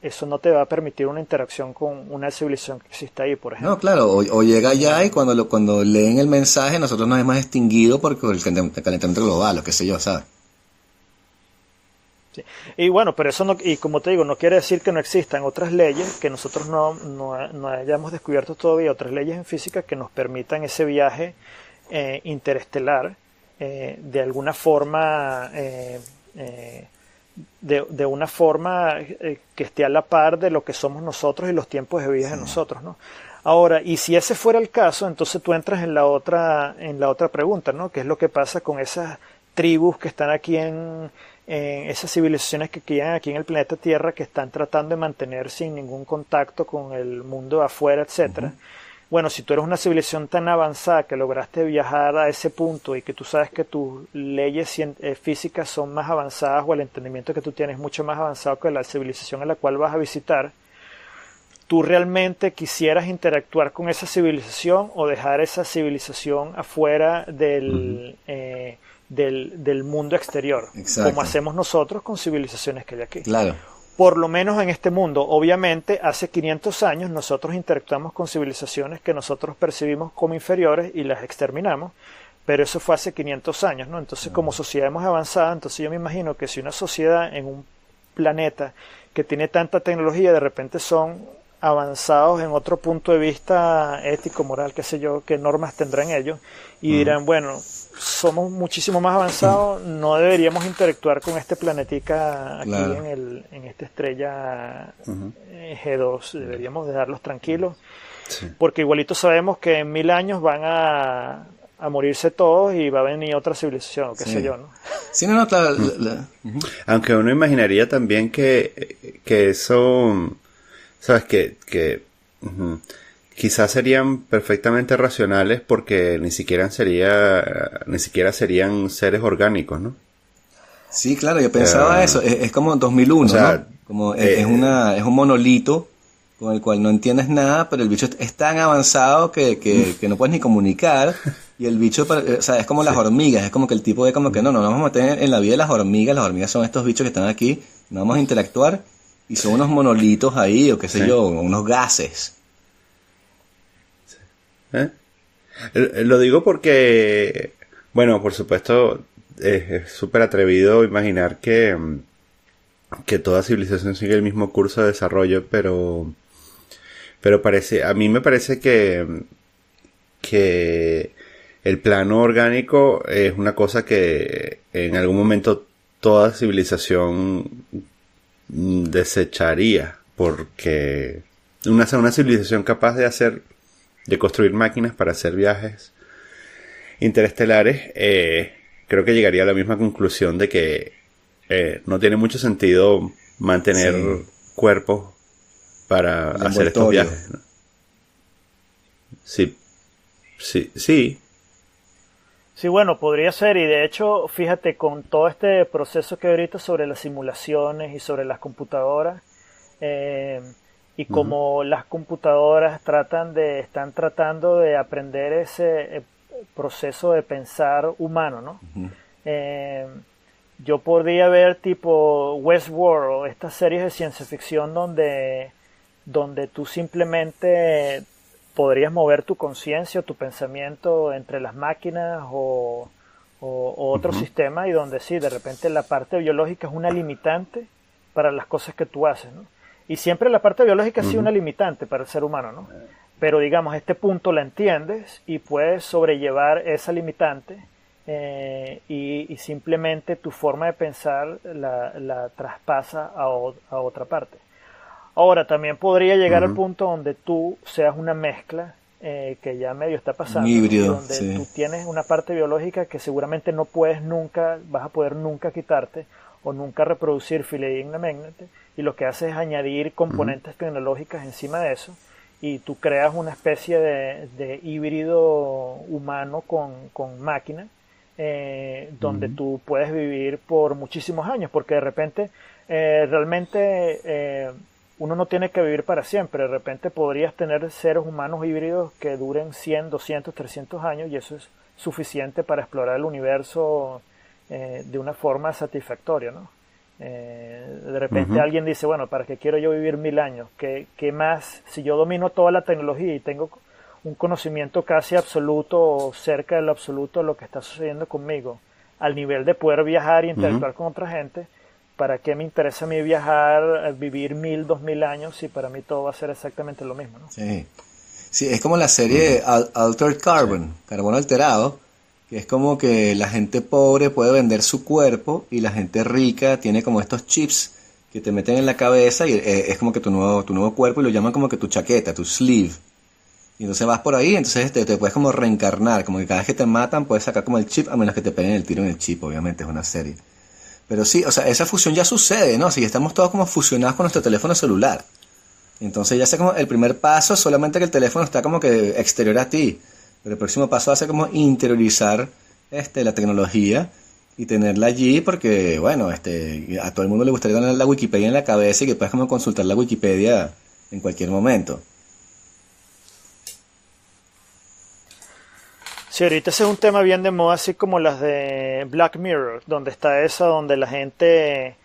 eso no te va a permitir una interacción con una civilización que existe ahí, por ejemplo. No, claro, o llega allá y cuando leen el mensaje nosotros nos hemos extinguido porque el calentamiento global, o qué sé yo, ¿sabes? Sí. Y bueno, pero eso no, y como te digo, no quiere decir que no existan otras leyes que nosotros no hayamos descubierto todavía, otras leyes en física que nos permitan ese viaje interestelar de alguna forma... de una forma que esté a la par de lo que somos nosotros y los tiempos de vida de nosotros, ¿no? Ahora, y si ese fuera el caso, entonces tú entras en la otra pregunta, ¿no? ¿Qué es lo que pasa con esas tribus que están aquí en esas civilizaciones que quedan aquí en el planeta Tierra, que están tratando de mantener sin ningún contacto con el mundo de afuera, etcétera? Bueno, si tú eres una civilización tan avanzada que lograste viajar a ese punto y que tú sabes que tus leyes físicas son más avanzadas o el entendimiento que tú tienes es mucho más avanzado que la civilización a la cual vas a visitar, ¿tú realmente quisieras interactuar con esa civilización o dejar esa civilización afuera del mundo exterior? Exacto. Como hacemos nosotros con civilizaciones que hay aquí. Claro. Por lo menos en este mundo. Obviamente, hace 500 años nosotros interactuamos con civilizaciones que nosotros percibimos como inferiores y las exterminamos, pero eso fue hace 500 años, ¿no? Entonces, como sociedad hemos avanzado, entonces yo me imagino que si una sociedad en un planeta que tiene tanta tecnología, de repente son avanzados en otro punto de vista ético, moral, qué sé yo, qué normas tendrán ellos, y dirán, bueno, somos muchísimo más avanzados, no deberíamos interactuar con este planetica aquí en esta estrella G2, deberíamos dejarlos tranquilos, porque igualito sabemos que en 1000 años van a morirse todos y va a venir otra civilización, qué sé yo, ¿no? Sí, no, claro. Aunque uno imaginaría también que eso, sabes, que quizás serían perfectamente racionales porque ni siquiera serían seres orgánicos, ¿no? Sí, claro, yo pensaba eso, es como 2001, o sea, ¿no? Como es un monolito con el cual no entiendes nada, pero el bicho es tan avanzado que no puedes ni comunicar, y el bicho, o sea, es como las hormigas, es como que el tipo ve como que no nos vamos a meter en la vida de las hormigas son estos bichos que están aquí, no vamos a interactuar, y son unos monolitos ahí, o qué sé yo, unos gases. Lo digo porque, bueno, por supuesto, es súper atrevido imaginar que toda civilización sigue el mismo curso de desarrollo, pero a mí me parece que el plano orgánico es una cosa que en algún momento toda civilización desecharía, porque una civilización capaz de construir máquinas para hacer viajes interestelares, creo que llegaría a la misma conclusión de que no tiene mucho sentido mantener cuerpos para hacer estos viajes, ¿no? Sí. Sí, bueno, podría ser, y de hecho, fíjate, con todo este proceso que hay ahorita sobre las simulaciones y sobre las computadoras, y como las computadoras están tratando de aprender ese proceso de pensar humano, ¿no? Yo podría ver tipo Westworld o estas series de ciencia ficción donde tú simplemente podrías mover tu conciencia o tu pensamiento entre las máquinas o otro sistema, y donde sí, de repente la parte biológica es una limitante para las cosas que tú haces, ¿no? Y siempre la parte biológica ha sido una limitante para el ser humano, ¿no? Pero digamos, a este punto la entiendes y puedes sobrellevar esa limitante, y simplemente tu forma de pensar la traspasa a otra parte. Ahora, también podría llegar al punto donde tú seas una mezcla, que ya medio está pasando, un híbrido, donde sí. tú tienes una parte biológica que seguramente no puedes nunca, vas a poder nunca quitarte o nunca reproducir filedignamente, y lo que haces es añadir componentes tecnológicas encima de eso, y tú creas una especie de híbrido humano con máquina, donde tú puedes vivir por muchísimos años, porque de repente realmente uno no tiene que vivir para siempre. De repente podrías tener seres humanos híbridos que duren 100, 200, 300 años, y eso es suficiente para explorar el universo de una forma satisfactoria, ¿no? De repente alguien dice, bueno, ¿para qué quiero yo vivir 1000 años? ¿Qué más? Si yo domino toda la tecnología y tengo un conocimiento casi absoluto o cerca de lo absoluto de lo que está sucediendo conmigo, al nivel de poder viajar e interactuar con otra gente, ¿para qué me interesa a mí viajar, vivir 1000, 2000 años, si para mí todo va a ser exactamente lo mismo, ¿no? Sí. Sí, es como la serie Altered Carbon, carbono alterado, que es como que la gente pobre puede vender su cuerpo y la gente rica tiene como estos chips que te meten en la cabeza, y es como que tu nuevo cuerpo, y lo llaman como que tu chaqueta, tu sleeve. Y entonces vas por ahí, entonces te puedes como reencarnar, como que cada vez que te matan puedes sacar como el chip, a menos que te peguen el tiro en el chip, obviamente es una serie. Pero sí, o sea, esa fusión ya sucede, ¿no? Si estamos todos como fusionados con nuestro teléfono celular. Entonces ya sé como el primer paso, solamente que el teléfono está como que exterior a ti. Pero el próximo paso va a ser como interiorizar la tecnología y tenerla allí, porque, bueno, a todo el mundo le gustaría tener la Wikipedia en la cabeza y que puedas como consultar la Wikipedia en cualquier momento. Sí, ahorita ese es un tema bien de moda, así como las de Black Mirror, donde está esa, donde la gente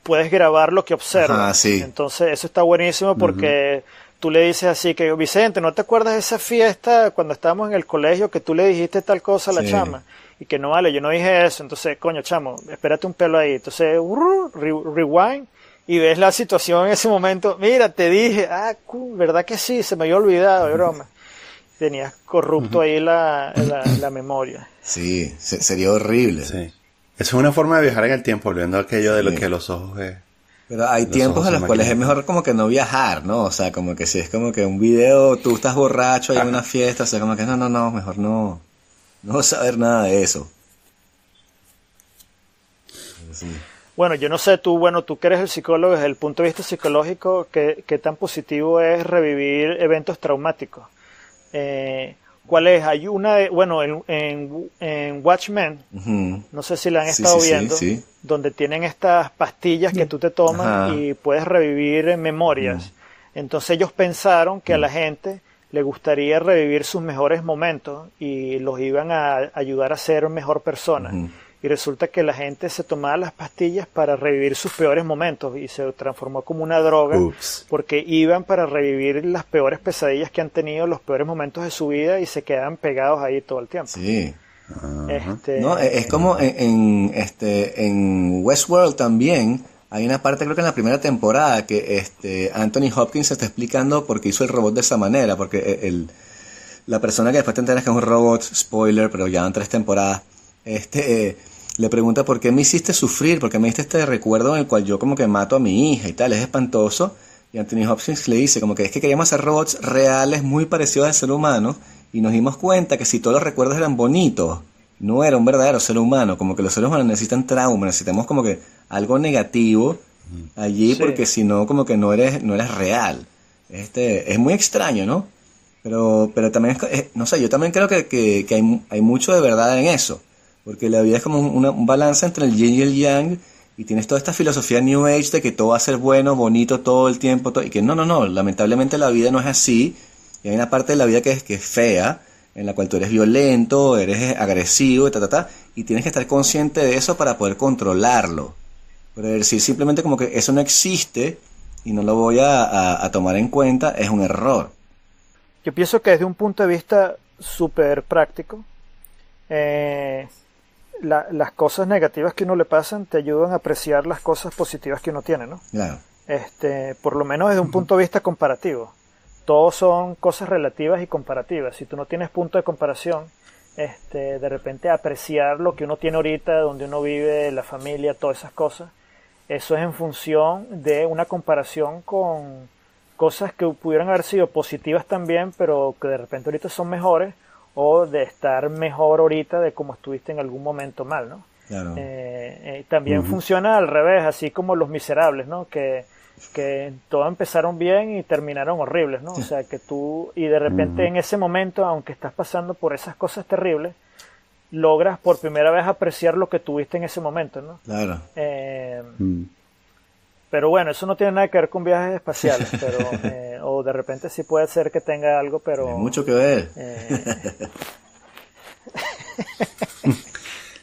puedes grabar lo que observa. Ajá, sí. Entonces eso está buenísimo, porque tú le dices así que, Vicente, ¿no te acuerdas de esa fiesta cuando estábamos en el colegio que tú le dijiste tal cosa a la chama? Y que no, vale, yo no dije eso. Entonces, coño, chamo, espérate un pelo ahí. Entonces, rewind, y ves la situación en ese momento. Mira, te dije, ¿verdad que sí? Se me había olvidado, de broma. Tenías corrupto ahí la memoria. Sí, sería horrible. Sí. Eso es una forma de viajar en el tiempo, volviendo a aquello de lo que los ojos es. Pero hay tiempos en los cuales es mejor como que no viajar, ¿no? O sea, como que si es como que un video, tú estás borracho, hay una fiesta, o sea, como que no, mejor no saber nada de eso. Sí. Bueno, yo no sé, tú que eres el psicólogo, desde el punto de vista psicológico, ¿qué tan positivo es revivir eventos traumáticos? ¿Cuál es? Hay una en Watchmen, no sé si la han estado viendo, donde tienen estas pastillas que tú te tomas y puedes revivir memorias. Entonces ellos pensaron que a la gente le gustaría revivir sus mejores momentos y los iban a ayudar a ser mejor persona. Y resulta que la gente se tomaba las pastillas para revivir sus peores momentos y se transformó como una droga. Porque iban para revivir las peores pesadillas que han tenido, los peores momentos de su vida, y se quedaban pegados ahí todo el tiempo. Sí. No, es como en Westworld también hay una parte, creo que en la primera temporada, que Anthony Hopkins se está explicando por qué hizo el robot de esa manera, porque la persona que después te enteras que es un robot, spoiler, pero ya van 3 temporadas, le pregunta por qué me hiciste sufrir, por qué me diste este recuerdo en el cual yo como que mato a mi hija y tal, es espantoso. Y Anthony Hopkins le dice como que es que queríamos hacer robots reales muy parecidos al ser humano, y nos dimos cuenta que si todos los recuerdos eran bonitos, no era un verdadero ser humano, como que los seres humanos necesitan trauma, necesitamos como que algo negativo allí, porque si no como que no eres real. Es muy extraño, ¿no? Pero también no sé, yo también creo que hay mucho de verdad en eso. Porque la vida es como un balance entre el yin y el yang, y tienes toda esta filosofía New Age de que todo va a ser bueno, bonito todo el tiempo, y que no, lamentablemente la vida no es así, y hay una parte de la vida que es fea, en la cual tú eres violento, eres agresivo, y tienes que estar consciente de eso para poder controlarlo. Pero decir simplemente como que eso no existe y no lo voy a tomar en cuenta es un error. Yo pienso que desde un punto de vista súper práctico, las cosas negativas que uno le pasan te ayudan a apreciar las cosas positivas que uno tiene, ¿no? Claro. Por lo menos desde un punto de vista comparativo. Todos son cosas relativas y comparativas. Si tú no tienes punto de comparación, de repente apreciar lo que uno tiene ahorita, donde uno vive, la familia, todas esas cosas, eso es en función de una comparación con cosas que pudieran haber sido positivas también, pero que de repente ahorita son mejores, o de estar mejor ahorita de como estuviste en algún momento mal, ¿no? Claro. También funciona al revés, así como Los Miserables, ¿no? Que todos empezaron bien y terminaron horribles, ¿no? O sea, que tú, y de repente en ese momento, aunque estás pasando por esas cosas terribles, logras por primera vez apreciar lo que tuviste en ese momento, ¿no? Claro. Pero bueno, eso no tiene nada que ver con viajes espaciales, pero o de repente sí puede ser que tenga algo, pero... Hay mucho que ver.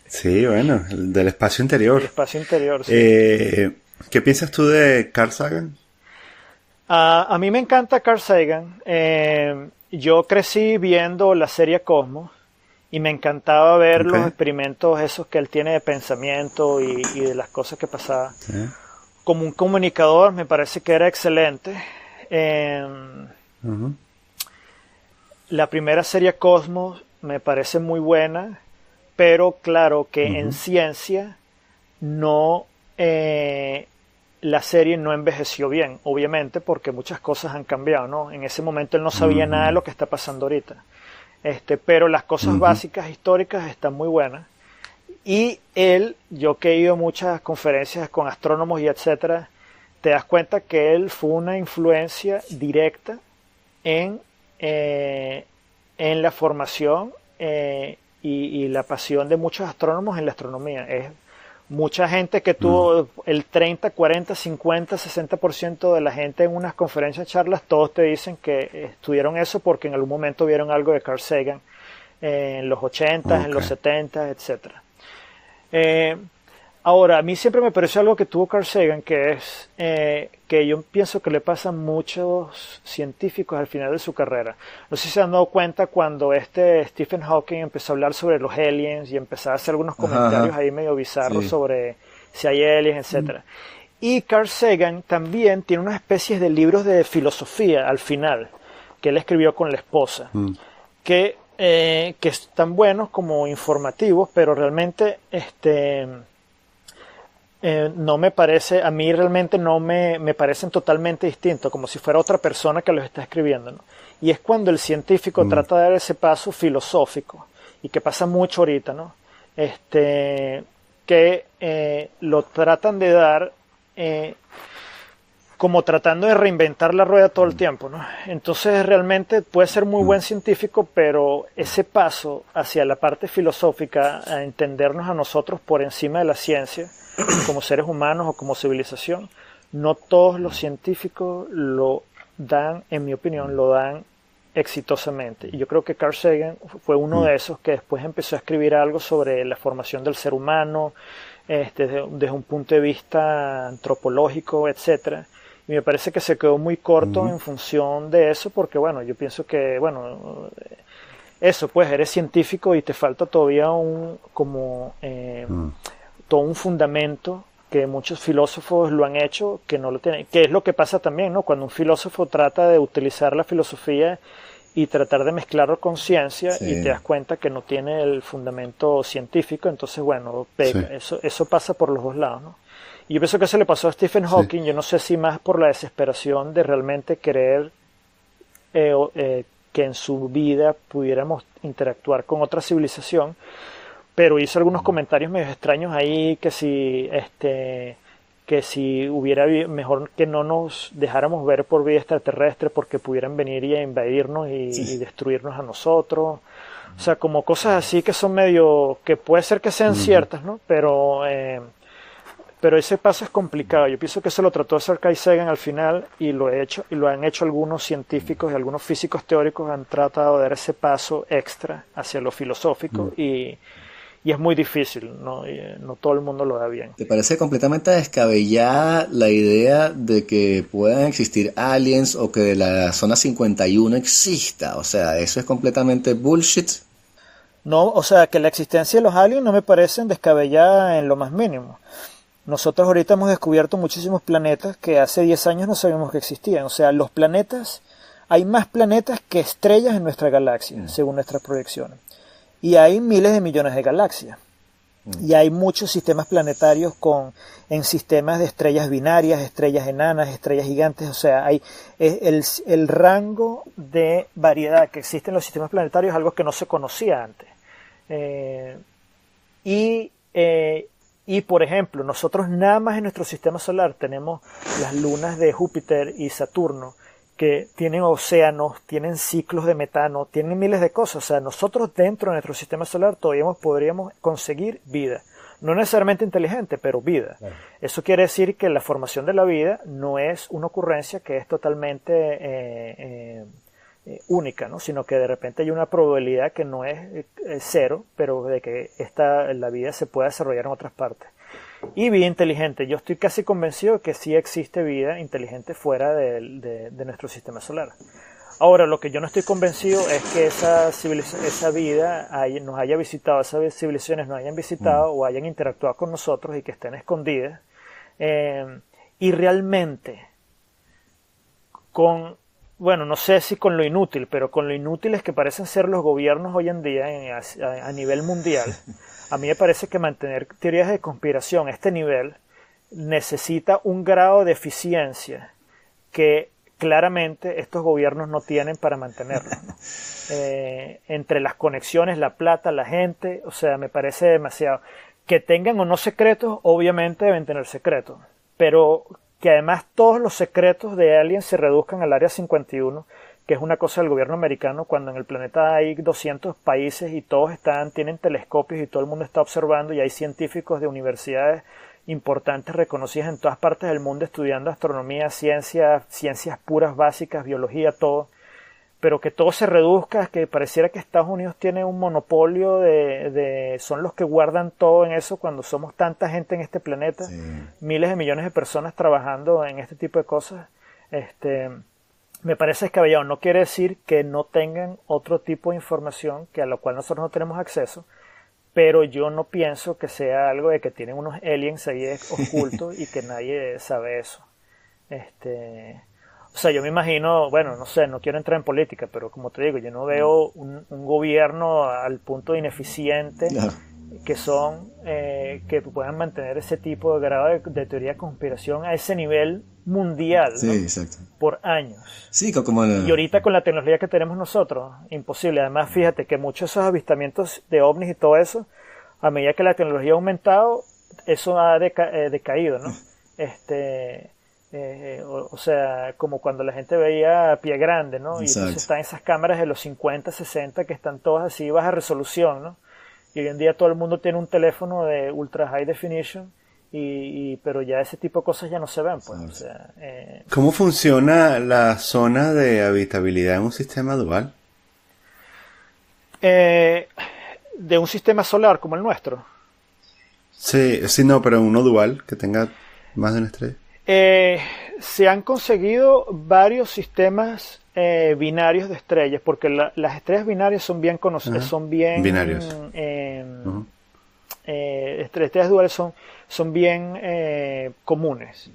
Sí, bueno, del espacio interior. El espacio interior, sí. ¿Qué piensas tú de Carl Sagan? A mí me encanta Carl Sagan. Yo crecí viendo la serie Cosmos y me encantaba ver los experimentos esos que él tiene de pensamiento y de las cosas que pasaban. Sí. Como un comunicador me parece que era excelente. La primera serie Cosmos me parece muy buena, pero claro que en ciencia no... la serie no envejeció bien, obviamente, porque muchas cosas han cambiado, ¿no? En ese momento él no sabía nada de lo que está pasando ahorita. Pero las cosas básicas históricas están muy buenas. Y él, yo que he ido a muchas conferencias con astrónomos y etcétera, te das cuenta que él fue una influencia directa en la formación y la pasión de muchos astrónomos en la astronomía. Es mucha gente que tuvo el 30, 40, 50, 60% de la gente en unas conferencias, charlas, todos te dicen que estudiaron eso porque en algún momento vieron algo de Carl Sagan en los 80, en los 70, etcétera. Ahora, a mí siempre me pareció algo que tuvo Carl Sagan, que es que yo pienso que le pasa a muchos científicos al final de su carrera. No sé si se han dado cuenta cuando Stephen Hawking empezó a hablar sobre los aliens y empezó a hacer algunos comentarios ahí medio bizarros sobre si hay aliens, etcétera. Y Carl Sagan también tiene una especie de libros de filosofía al final, que él escribió con la esposa, que están buenos como informativos, pero realmente no me parece, a mí realmente no me parecen totalmente distintos, como si fuera otra persona que los está escribiendo, ¿no? Y es cuando el científico trata de dar ese paso filosófico, y que pasa mucho ahorita, ¿no? Que lo tratan de dar como tratando de reinventar la rueda todo el tiempo, ¿no? Entonces realmente puede ser muy buen científico, pero ese paso hacia la parte filosófica, a entendernos a nosotros por encima de la ciencia, como seres humanos o como civilización, no todos los científicos lo dan, en mi opinión, lo dan exitosamente. Y yo creo que Carl Sagan fue uno de esos que después empezó a escribir algo sobre la formación del ser humano, desde un punto de vista antropológico, etcétera. Y me parece que se quedó muy corto en función de eso, porque bueno, yo pienso que, bueno, eso, pues eres científico y te falta todavía todo un fundamento que muchos filósofos lo han hecho, que no lo tienen, que es lo que pasa también, ¿no? Cuando un filósofo trata de utilizar la filosofía y tratar de mezclarlo con ciencia y te das cuenta que no tiene el fundamento científico, entonces bueno, pega. Eso pasa por los dos lados, ¿no? Y yo pienso que eso le pasó a Stephen Hawking, yo no sé si más por la desesperación de realmente querer que en su vida pudiéramos interactuar con otra civilización, pero hizo algunos comentarios medio extraños ahí, que si hubiera mejor que no nos dejáramos ver por vía extraterrestre porque pudieran venir y invadirnos y destruirnos a nosotros. O sea, como cosas así que son medio, que puede ser que sean ciertas, ¿no? Pero ese paso es complicado. Yo pienso que eso lo trató de hacer Carl Sagan al final y lo han hecho algunos científicos y algunos físicos teóricos han tratado de dar ese paso extra hacia lo filosófico y y es muy difícil, ¿no? Y, no todo el mundo lo da bien. ¿Te parece completamente descabellada la idea de que puedan existir aliens o que la zona 51 exista? O sea, eso es completamente bullshit. No, o sea, que la existencia de los aliens no me parecen descabellada en lo más mínimo. Nosotros ahorita hemos descubierto muchísimos planetas que hace 10 años no sabíamos que existían. O sea, los planetas, hay más planetas que estrellas en nuestra galaxia, según nuestras proyecciones. Y hay miles de millones de galaxias. Y hay muchos sistemas planetarios en sistemas de estrellas binarias, estrellas enanas, estrellas gigantes. O sea, hay el rango de variedad que existe en los sistemas planetarios es algo que no se conocía antes. Y por ejemplo, nosotros nada más en nuestro sistema solar tenemos las lunas de Júpiter y Saturno, que tienen océanos, tienen ciclos de metano, tienen miles de cosas. O sea, nosotros dentro de nuestro sistema solar todavía podríamos conseguir vida. No necesariamente inteligente, pero vida. Claro. Eso quiere decir que la formación de la vida no es una ocurrencia que es totalmente única, ¿no? Sino que de repente hay una probabilidad que no es cero, pero de que la vida se pueda desarrollar en otras partes. Y vida inteligente, yo estoy casi convencido de que sí existe vida inteligente fuera de nuestro sistema solar. Ahora, lo que yo no estoy convencido es que esa vida nos haya visitado, esas civilizaciones nos hayan visitado o hayan interactuado con nosotros y que estén escondidas. Y realmente, bueno, no sé si con lo inútil, pero con lo inútiles que parecen ser los gobiernos hoy en día a nivel mundial, a mí me parece que mantener teorías de conspiración a este nivel necesita un grado de eficiencia que claramente estos gobiernos no tienen para mantenerlo, ¿no? Entre las conexiones, la plata, la gente, o sea, me parece demasiado. Que tengan o no secretos, obviamente deben tener secretos, pero que además todos los secretos de aliens se reduzcan al área 51, que es una cosa del gobierno americano, cuando en el planeta hay 200 países y todos tienen telescopios y todo el mundo está observando y hay científicos de universidades importantes reconocidas en todas partes del mundo estudiando astronomía, ciencias puras básicas, biología, todo. Pero que todo se reduzca, que pareciera que Estados Unidos tiene un monopolio son los que guardan todo en eso cuando somos tanta gente en este planeta, sí. Miles de millones de personas trabajando en este tipo de cosas. Me parece descabellado. No quiere decir que no tengan otro tipo de información a la cual nosotros no tenemos acceso, pero yo no pienso que sea algo de que tienen unos aliens ahí ocultos y que nadie sabe eso. O sea, yo me imagino, bueno, no sé, no quiero entrar en política, pero como te digo, yo no veo un gobierno al punto de ineficiente que puedan mantener ese tipo de grado de teoría de conspiración a ese nivel mundial, sí, ¿no? Exacto. Por años. Sí, como Y ahorita con la tecnología que tenemos nosotros, imposible. Además, fíjate que muchos de esos avistamientos de ovnis y todo eso, a medida que la tecnología ha aumentado, eso ha decaído, ¿no? O sea, como cuando la gente veía Pie Grande, ¿no? Exacto. Y entonces están esas cámaras de los 50, 60 que están todas así baja resolución, ¿no? Y hoy en día todo el mundo tiene un teléfono de ultra high definition, pero ya ese tipo de cosas ya no se ven, pues. O sea, ¿cómo funciona la zona de habitabilidad en un sistema dual? De un sistema solar como el nuestro. Sí, no, pero uno dual que tenga más de una estrella. Se han conseguido varios sistemas binarios de estrellas, porque las estrellas binarias son bien conocidas, son bien binarios. Estrellas duales son bien comunes.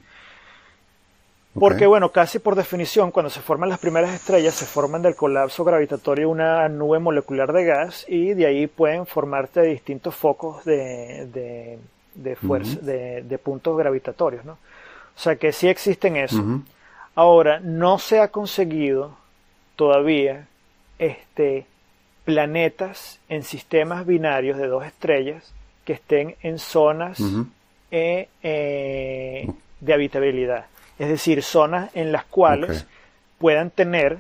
Porque, bueno, casi por definición, cuando se forman las primeras estrellas, se forman del colapso gravitatorio de una nube molecular de gas y de ahí pueden formarse distintos focos de fuerza, de puntos gravitatorios, ¿no? O sea que sí existen eso. Ahora, no se ha conseguido todavía planetas en sistemas binarios de dos estrellas que estén en zonas de habitabilidad. Es decir, zonas en las cuales puedan tener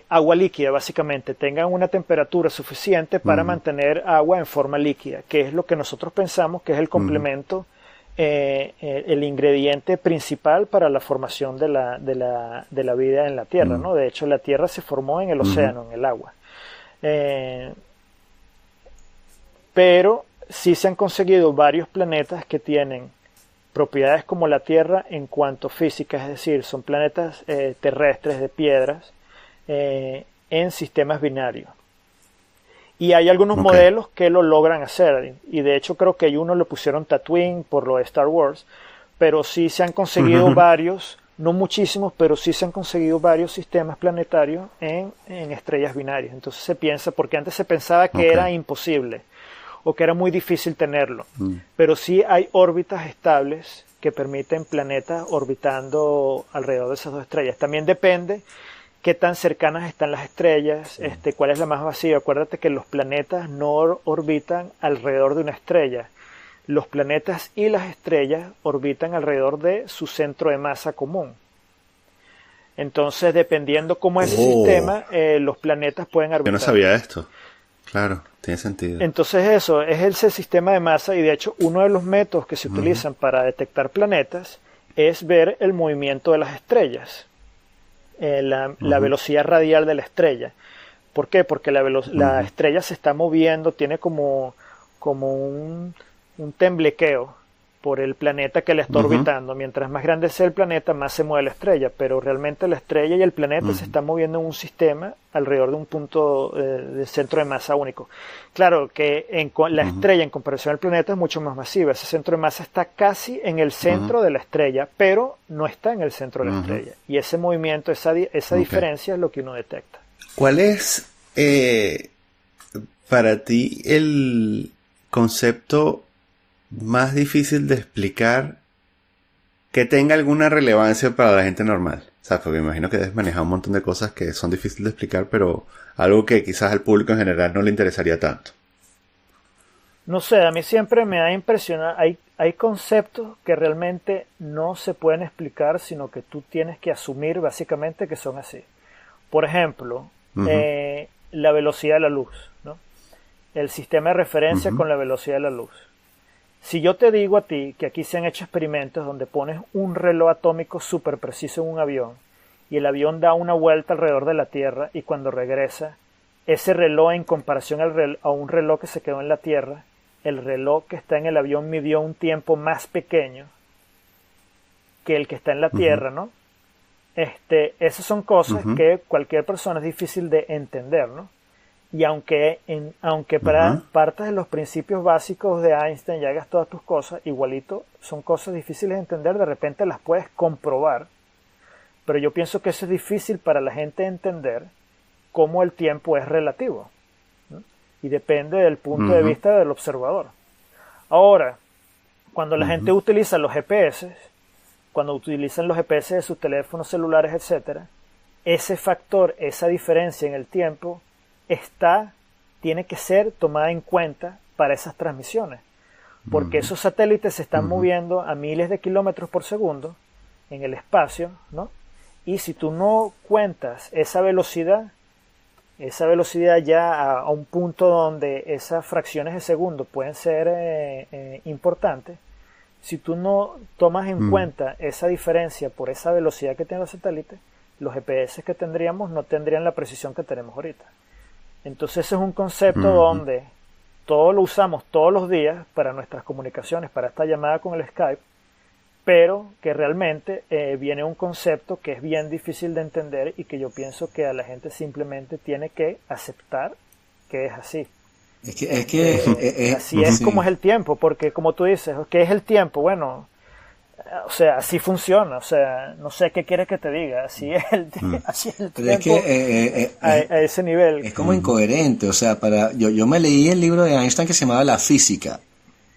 agua líquida, básicamente, tengan una temperatura suficiente para mantener agua en forma líquida, que es lo que nosotros pensamos que es el complemento, el ingrediente principal para la formación de la vida en la Tierra, ¿no? De hecho, la Tierra se formó en el océano, en el agua. pero sí se han conseguido varios planetas que tienen propiedades como la Tierra en cuanto física, es decir, son planetas terrestres de piedras en sistemas binarios. Y hay algunos modelos que lo logran hacer, y de hecho creo que hay uno le pusieron Tatooine por lo de Star Wars, pero sí se han conseguido varios, no muchísimos, pero sí se han conseguido varios sistemas planetarios en estrellas binarias. Entonces se piensa, porque antes se pensaba que era imposible o que era muy difícil tenerlo, pero sí hay órbitas estables que permiten planetas orbitando alrededor de esas dos estrellas. También depende qué tan cercanas están las estrellas, cuál es la más masiva. Acuérdate que los planetas no orbitan alrededor de una estrella. Los planetas y las estrellas orbitan alrededor de su centro de masa común. Entonces, dependiendo cómo es el sistema, los planetas pueden orbitar. Yo no sabía esto. Claro, tiene sentido. Entonces eso, es ese sistema de masa, y de hecho uno de los métodos que se utilizan para detectar planetas es ver el movimiento de las estrellas. La velocidad radial de la estrella. ¿Por qué? Porque la estrella se está moviendo, tiene como un temblequeo por el planeta que la está orbitando. Mientras más grande sea el planeta, más se mueve la estrella, pero realmente la estrella y el planeta se están moviendo en un sistema alrededor de un punto de centro de masa único. Claro que la estrella en comparación al planeta es mucho más masiva. Ese centro de masa está casi en el centro de la estrella, pero no está en el centro de la estrella. Y ese movimiento, esa diferencia es lo que uno detecta. ¿Cuál es para ti el concepto más difícil de explicar que tenga alguna relevancia para la gente normal? O sea, porque me imagino que debes manejar un montón de cosas que son difíciles de explicar, pero algo que quizás al público en general no le interesaría tanto. No sé, a mí siempre me ha impresionado. Hay conceptos que realmente no se pueden explicar, sino que tú tienes que asumir básicamente que son así. Por ejemplo, la velocidad de la luz, ¿no? El sistema de referencia con la velocidad de la luz. Si yo te digo a ti que aquí se han hecho experimentos donde pones un reloj atómico súper preciso en un avión y el avión da una vuelta alrededor de la Tierra y cuando regresa, ese reloj en comparación a un reloj que se quedó en la Tierra, el reloj que está en el avión midió un tiempo más pequeño que el que está en la Tierra, ¿no? Esas son cosas que cualquier persona es difícil de entender, ¿no? Y aunque partas de los principios básicos de Einstein y hagas todas tus cosas, igualito son cosas difíciles de entender, de repente las puedes comprobar, pero yo pienso que eso es difícil para la gente entender cómo el tiempo es relativo, ¿no? Y depende del punto de vista del observador. Ahora, cuando la gente utiliza los GPS, cuando utilizan los GPS de sus teléfonos celulares, etcétera, ese factor, esa diferencia en el tiempo tiene que ser tomada en cuenta para esas transmisiones, porque esos satélites se están moviendo a miles de kilómetros por segundo en el espacio, ¿no? Y si tú no cuentas esa velocidad ya a un punto donde esas fracciones de segundo pueden ser importantes, si tú no tomas en cuenta esa diferencia por esa velocidad que tienen los satélites, los GPS que tendríamos no tendrían la precisión que tenemos ahorita. Entonces ese es un concepto donde todo lo usamos todos los días para nuestras comunicaciones, para esta llamada con el Skype, pero que realmente viene un concepto que es bien difícil de entender y que yo pienso que a la gente simplemente tiene que aceptar que es así. Así es como es el tiempo, porque como tú dices, ¿qué es el tiempo? Bueno, o sea, así funciona, o sea, no sé qué quieres que te diga, así es el tiempo a ese nivel. Es como incoherente, o sea, yo me leí el libro de Einstein que se llamaba La Física,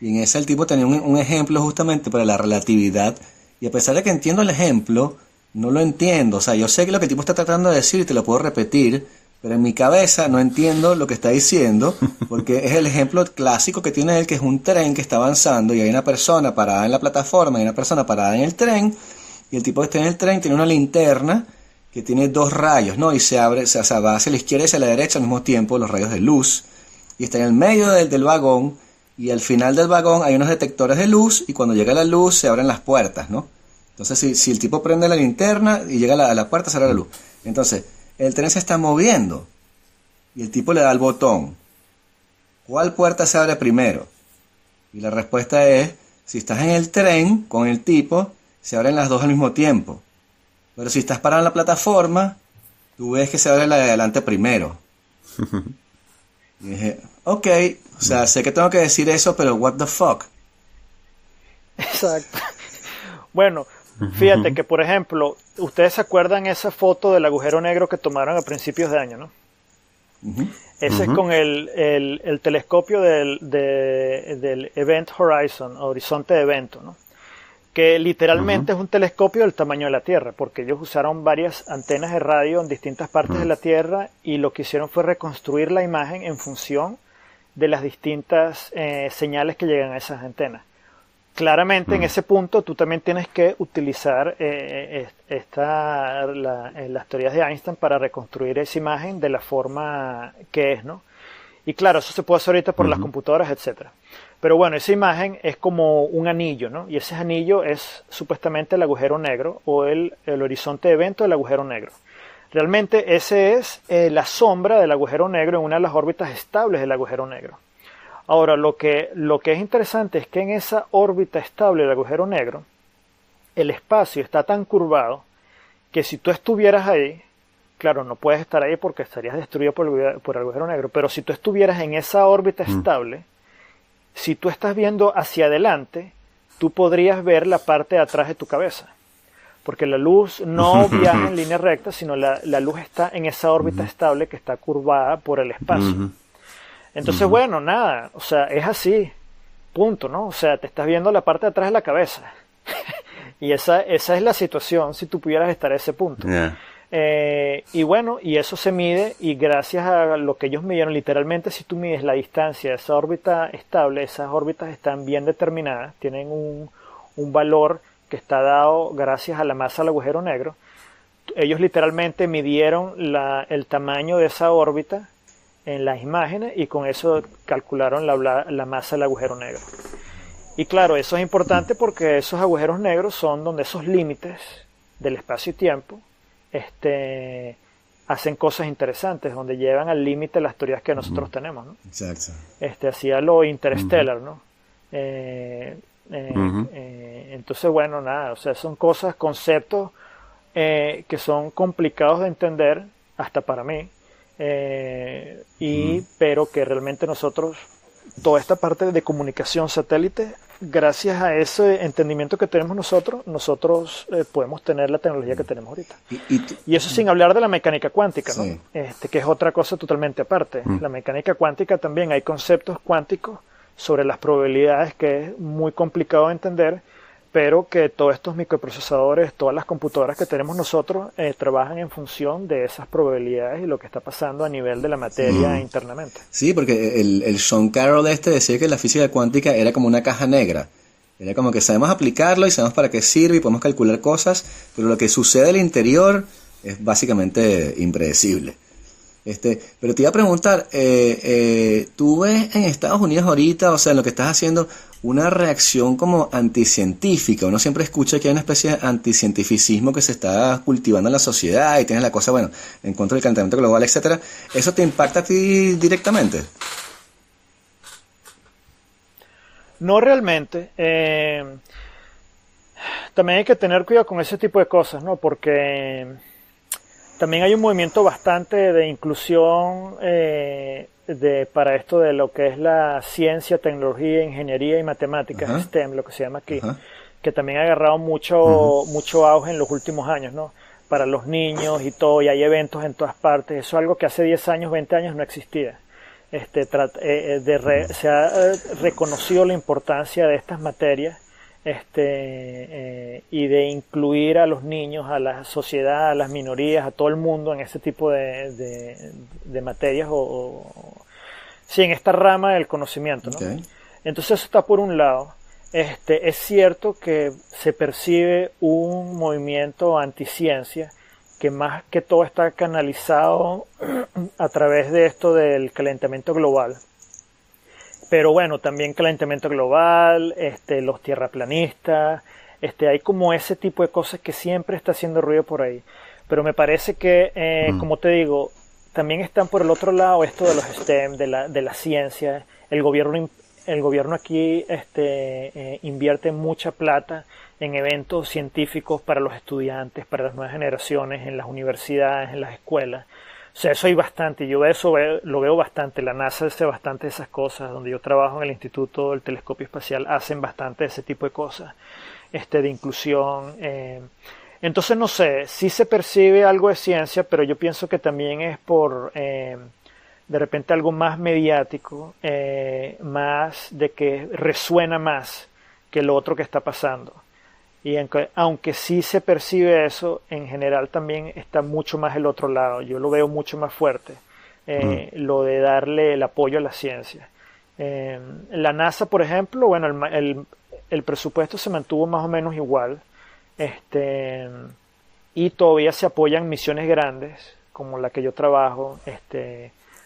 y en ese el tipo tenía un ejemplo justamente para la relatividad, y a pesar de que entiendo el ejemplo, no lo entiendo, o sea, yo sé que lo que el tipo está tratando de decir y te lo puedo repetir, pero en mi cabeza no entiendo lo que está diciendo, porque es el ejemplo clásico que tiene él, que es un tren que está avanzando y hay una persona parada en la plataforma y una persona parada en el tren, y el tipo que está en el tren tiene una linterna que tiene dos rayos, ¿no? Y se abre, o sea, va hacia la izquierda y hacia la derecha al mismo tiempo, los rayos de luz, y está en el medio del vagón, y al final del vagón hay unos detectores de luz, y cuando llega la luz se abren las puertas, ¿no? Entonces, si el tipo prende la linterna y llega a la puerta, se abre la luz. Entonces, el tren se está moviendo y el tipo le da el botón. ¿cuál puerta se abre primero? Y la respuesta es, si estás en el tren con el tipo, se abren las dos al mismo tiempo. Pero si estás parado en la plataforma, tú ves que se abre la de adelante primero. Y dije, ok, o sea, sé que tengo que decir eso, pero what the fuck. Exacto. Bueno, fíjate que, por ejemplo, ustedes se acuerdan esa foto del agujero negro que tomaron a principios de año, ¿no? Ese es con el telescopio del Event Horizon, Horizonte de Evento, ¿no? Que literalmente es un telescopio del tamaño de la Tierra, porque ellos usaron varias antenas de radio en distintas partes de la Tierra y lo que hicieron fue reconstruir la imagen en función de las distintas señales que llegan a esas antenas. Claramente en ese punto tú también tienes que utilizar las teorías de Einstein para reconstruir esa imagen de la forma que es, ¿no? Y claro, eso se puede hacer ahorita por las computadoras, etcétera. Pero bueno, esa imagen es como un anillo, ¿no? Y ese anillo es supuestamente el agujero negro o el horizonte de evento del agujero negro. Realmente ese es la sombra del agujero negro en una de las órbitas estables del agujero negro. Ahora, lo que es interesante es que en esa órbita estable del agujero negro, el espacio está tan curvado que si tú estuvieras ahí, claro, no puedes estar ahí porque estarías destruido por el agujero negro, pero si tú estuvieras en esa órbita estable, si tú estás viendo hacia adelante, tú podrías ver la parte de atrás de tu cabeza. Porque la luz no viaja en línea recta, sino la luz está en esa órbita estable que está curvada por el espacio. Entonces, bueno, nada, o sea, es así, punto, ¿no? O sea, te estás viendo la parte de atrás de la cabeza. Y esa es la situación si tú pudieras estar a ese punto. Yeah. Y bueno, y eso se mide, y gracias a lo que ellos midieron, literalmente si tú mides la distancia de esa órbita estable, esas órbitas están bien determinadas, tienen un valor que está dado gracias a la masa del agujero negro. Ellos literalmente midieron el tamaño de esa órbita en las imágenes y con eso calcularon la masa del agujero negro. Y claro, eso es importante porque esos agujeros negros son donde esos límites del espacio y tiempo hacen cosas interesantes, donde llevan al límite las teorías que nosotros tenemos, ¿no? Exacto. Hacia lo interstellar, ¿no? Entonces, bueno, nada, o sea, son cosas, conceptos que son complicados de entender, hasta para mí, pero que realmente nosotros, toda esta parte de comunicación satélite, gracias a ese entendimiento que tenemos nosotros podemos tener la tecnología que tenemos ahorita. Y eso sin hablar de la mecánica cuántica, ¿no? Sí. Que es otra cosa totalmente aparte. La mecánica cuántica también, hay conceptos cuánticos sobre las probabilidades que es muy complicado de entender, pero que todos estos microprocesadores, todas las computadoras que tenemos nosotros trabajan en función de esas probabilidades y lo que está pasando a nivel de la materia internamente. Sí, porque el Sean Carroll decía que la física cuántica era como una caja negra. Era como que sabemos aplicarlo y sabemos para qué sirve y podemos calcular cosas, pero lo que sucede al interior es básicamente impredecible. Pero te iba a preguntar, ¿tú ves en Estados Unidos ahorita, o sea, en lo que estás haciendo, una reacción como anticientífica? Uno siempre escucha que hay una especie de anticientificismo que se está cultivando en la sociedad y tienes la cosa, bueno, en contra del calentamiento global, etcétera. ¿Eso te impacta a ti directamente? No realmente. También hay que tener cuidado con ese tipo de cosas, ¿no? Porque también hay un movimiento bastante de inclusión para esto de lo que es la ciencia, tecnología, ingeniería y matemáticas, STEM, lo que se llama aquí, que también ha agarrado mucho auge en los últimos años, ¿no? Para los niños y todo, y hay eventos en todas partes. Eso es algo que hace 10 años, 20 años no existía. Se ha reconocido la importancia de estas materias y de incluir a los niños, a la sociedad, a las minorías, a todo el mundo en este tipo de materias sí, en esta rama del conocimiento, ¿no? Okay. Entonces eso está por un lado. Es cierto que se percibe un movimiento anticiencia que más que todo está canalizado a través de esto del calentamiento global. Pero bueno, también calentamiento global, los tierraplanistas, hay como ese tipo de cosas que siempre está haciendo ruido por ahí. Pero me parece que, como te digo, también están por el otro lado esto de los STEM, de la ciencia, el gobierno aquí invierte mucha plata en eventos científicos para los estudiantes, para las nuevas generaciones, en las universidades, en las escuelas. O sea, eso hay bastante, lo veo bastante, la NASA hace bastante de esas cosas, donde yo trabajo en el Instituto del Telescopio Espacial, hacen bastante de ese tipo de cosas, de inclusión. Entonces, no sé, sí se percibe algo de ciencia, pero yo pienso que también es por, de repente, algo más mediático, más de que resuena más que lo otro que está pasando. Y aunque sí se percibe eso, en general también está mucho más el otro lado. Yo lo veo mucho más fuerte, lo de darle el apoyo a la ciencia. La NASA, por ejemplo, bueno, el presupuesto se mantuvo más o menos igual, y todavía se apoyan misiones grandes, como la que yo trabajo.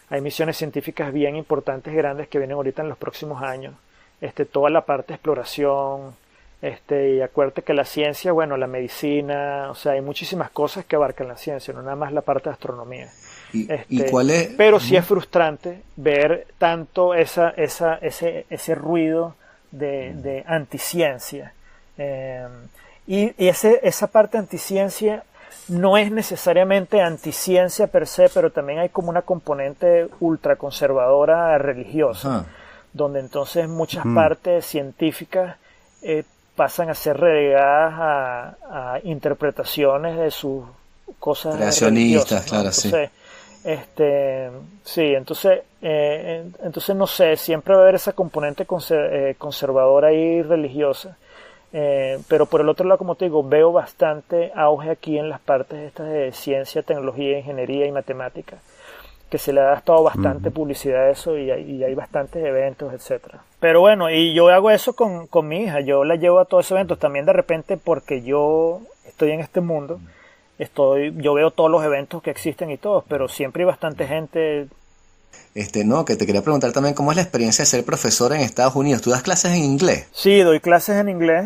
Hay misiones científicas bien importantes, grandes, que vienen ahorita en los próximos años. Toda la parte de exploración. Y acuérdate que la ciencia, bueno, la medicina, o sea, hay muchísimas cosas que abarcan la ciencia, no nada más la parte de astronomía. ¿Y cuál es? Pero sí es frustrante ver tanto ese ruido de anticiencia. Y esa parte anticiencia no es necesariamente anticiencia per se, pero también hay como una componente ultraconservadora religiosa, donde entonces muchas partes científicas pasan a ser relegadas a interpretaciones de sus cosas creacionistas, ¿no? Claro, entonces, sí. Entonces no sé, siempre va a haber esa componente conservadora y religiosa, pero por el otro lado, como te digo, veo bastante auge aquí en las partes estas de ciencia, tecnología, ingeniería y matemática, que se le ha gastado bastante publicidad a eso, y hay bastantes eventos, etcétera. Pero bueno, y yo hago eso con mi hija, yo la llevo a todos esos eventos, también de repente porque yo estoy en este mundo, yo veo todos los eventos que existen y todos, pero siempre hay bastante gente. No, que te quería preguntar también cómo es la experiencia de ser profesor en Estados Unidos. ¿Tú das clases en inglés? Sí, doy clases en inglés.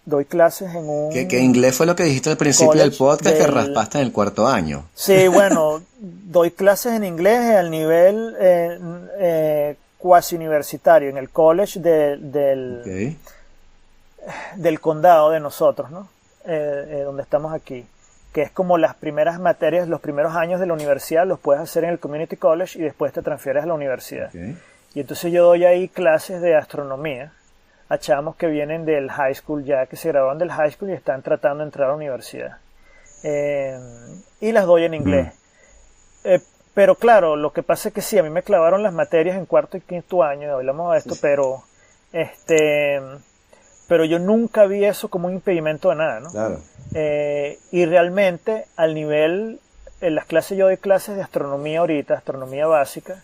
Doy clases en un... Que inglés fue lo que dijiste al principio del podcast, que raspaste en el cuarto año. Sí, bueno, doy clases en inglés al nivel cuasi universitario, en el college del condado de nosotros, ¿no? Donde estamos aquí. Que es como las primeras materias, los primeros años de la universidad los puedes hacer en el community college y después te transfieres a la universidad. Y entonces yo doy ahí clases de astronomía a chamos que vienen del high school, ya que se graduaron del high school y están tratando de entrar a la universidad. Y las doy en inglés. Pero claro, lo que pasa es que sí, a mí me clavaron las materias en cuarto y quinto año, hablamos de esto, pero yo nunca vi eso como un impedimento de nada, ¿no? Claro. Y realmente, al nivel, en las clases, yo doy clases de astronomía ahorita, astronomía básica,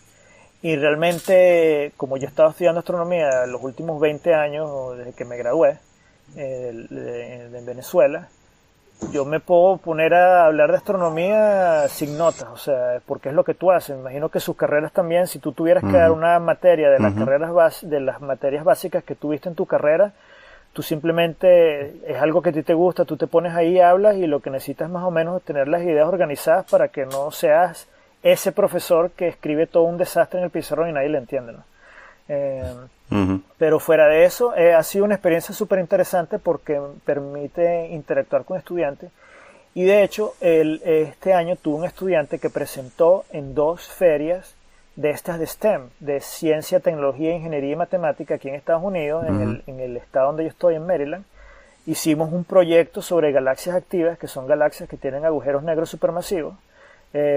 y realmente, como yo estaba estudiando astronomía los últimos 20 años, desde que me gradué de Venezuela, yo me puedo poner a hablar de astronomía sin notas, o sea, porque es lo que tú haces. Me imagino que sus carreras también, si tú tuvieras que dar una materia de las materias básicas que tuviste en tu carrera, tú simplemente, es algo que a ti te gusta, tú te pones ahí, hablas, y lo que necesitas más o menos es tener las ideas organizadas para que no seas ese profesor que escribe todo un desastre en el pizarrón y nadie le entiende, ¿no? Pero fuera de eso, ha sido una experiencia súper interesante porque permite interactuar con estudiantes. Y de hecho, este año tuve un estudiante que presentó en 2 ferias de estas de STEM, de ciencia, tecnología, ingeniería y matemática, aquí en Estados Unidos, en el estado donde yo estoy, en Maryland. Hicimos un proyecto sobre galaxias activas, que son galaxias que tienen agujeros negros supermasivos.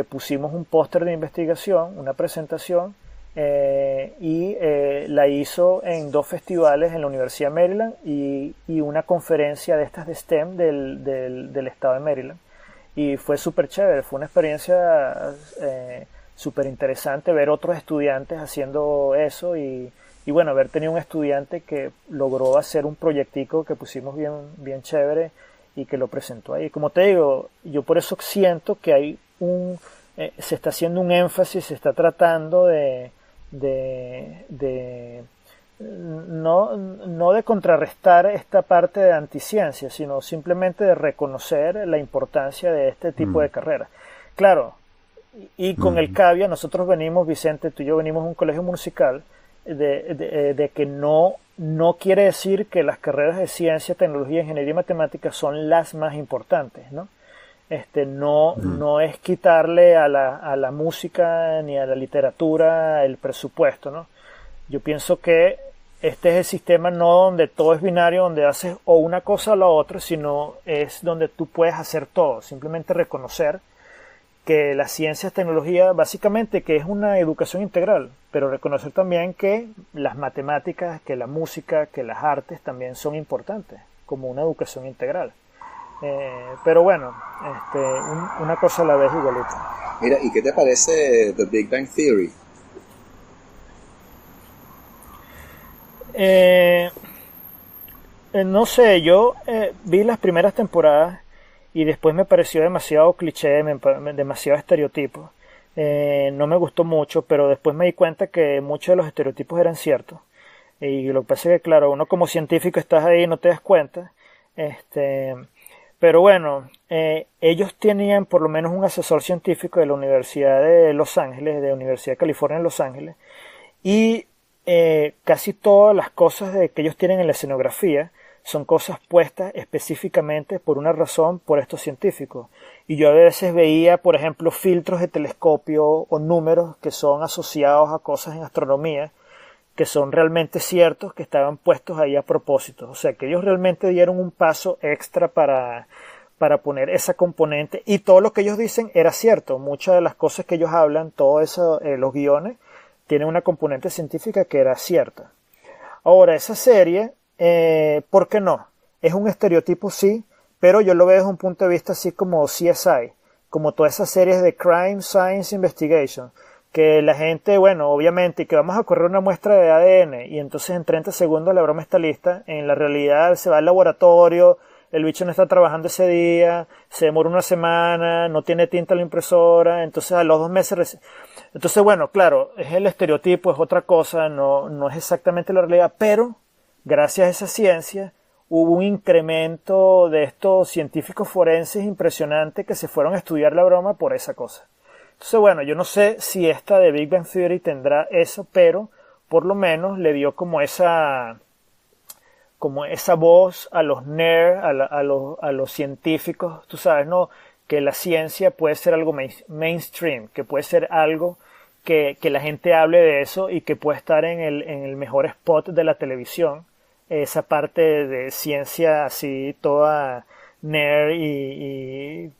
Pusimos un póster de investigación, una presentación, y la hizo en 2 festivales en la Universidad de Maryland y una conferencia de estas de STEM del estado de Maryland. Y fue súper chévere, fue una experiencia súper interesante ver otros estudiantes haciendo eso, y bueno, haber tenido un estudiante que logró hacer un proyectico que pusimos bien chévere y que lo presentó ahí. Como te digo, yo por eso siento que hay se está haciendo un énfasis, se está tratando no de contrarrestar esta parte de anticiencia, sino simplemente de reconocer la importancia de este tipo de carreras. Claro, Y con el caveat, nosotros venimos, Vicente, tú y yo venimos a un colegio musical, de que no quiere decir que las carreras de ciencia, tecnología, ingeniería y matemáticas son las más importantes, ¿no? No es quitarle a la música ni a la literatura el presupuesto, ¿no? Yo pienso que este es el sistema no donde todo es binario, donde haces o una cosa o la otra, sino es donde tú puedes hacer todo. Simplemente reconocer que la ciencia es tecnología, básicamente que es una educación integral, pero reconocer también que las matemáticas, que la música, que las artes también son importantes, como una educación integral. Pero bueno, una cosa a la vez igualita. Mira, ¿y qué te parece The Big Bang Theory? No sé, yo vi las primeras temporadas y después me pareció demasiado cliché, demasiado estereotipo. No me gustó mucho, pero después me di cuenta que muchos de los estereotipos eran ciertos. Y lo que pasa es que, claro, uno como científico estás ahí y no te das cuenta. Pero bueno, ellos tenían por lo menos un asesor científico de la Universidad de Los Ángeles, de la Universidad de California en Los Ángeles, y casi todas las cosas que ellos tienen en la escenografía son cosas puestas específicamente por una razón por estos científicos. Y yo a veces veía, por ejemplo, filtros de telescopio o números que son asociados a cosas en astronomía que son realmente ciertos, que estaban puestos ahí a propósito. O sea, que ellos realmente dieron un paso extra para poner esa componente, y todo lo que ellos dicen era cierto. Muchas de las cosas que ellos hablan, todo eso, los guiones, tienen una componente científica que era cierta. Ahora, esa serie, ¿por qué no? Es un estereotipo, sí, pero yo lo veo desde un punto de vista así como CSI, como todas esas series de Crime Science Investigation, que la gente, bueno, obviamente, que vamos a correr una muestra de ADN y entonces en 30 segundos la broma está lista. En la realidad se va al laboratorio, el bicho no está trabajando ese día, se demora una semana, no tiene tinta en la impresora, entonces a los 2 meses... Entonces, bueno, claro, es el estereotipo, es otra cosa, no es exactamente la realidad, pero gracias a esa ciencia hubo un incremento de estos científicos forenses impresionante que se fueron a estudiar la broma por esa cosa. Entonces, bueno, yo no sé si esta de Big Bang Theory tendrá eso, pero por lo menos le dio como esa voz a los nerds, a los científicos, tú sabes, ¿no? Que la ciencia puede ser algo mainstream, que puede ser algo que la gente hable de eso y que puede estar en el mejor spot de la televisión. Esa parte de ciencia así toda nerd y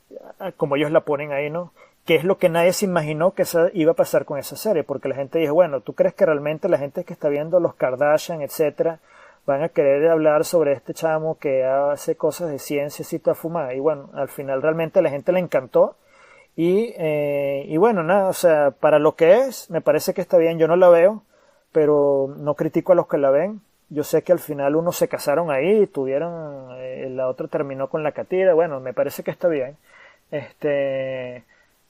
como ellos la ponen ahí, ¿no? Que es lo que nadie se imaginó que iba a pasar con esa serie, porque la gente dijo, bueno, ¿tú crees que realmente la gente que está viendo los Kardashian, etcétera, van a querer hablar sobre este chamo que hace cosas de ciencia así toda fumada? Y bueno, al final realmente a la gente le encantó y bueno, nada, o sea, para lo que es, me parece que está bien. Yo no la veo, pero no critico a los que la ven. Yo sé que al final unos se casaron ahí, la otra terminó con la catira, bueno, me parece que está bien.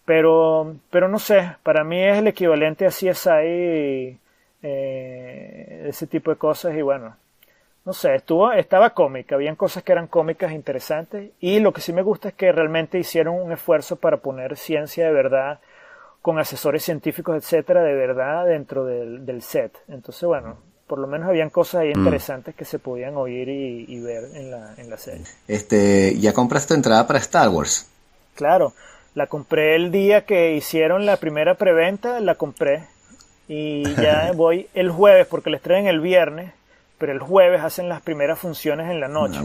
Pero no sé, para mí es el equivalente a CSI, ese tipo de cosas, y bueno, no sé, estaba cómica, habían cosas que eran cómicas e interesantes, y lo que sí me gusta es que realmente hicieron un esfuerzo para poner ciencia de verdad, con asesores científicos, etcétera, de verdad dentro del set. Entonces, bueno, por lo menos habían cosas ahí interesantes que se podían oír y ver en la serie. ¿Ya compraste tu entrada para Star Wars? Claro, la compré el día que hicieron la primera preventa, la compré, y ya voy el jueves, porque la estrenan el viernes, pero el jueves hacen las primeras funciones en la noche.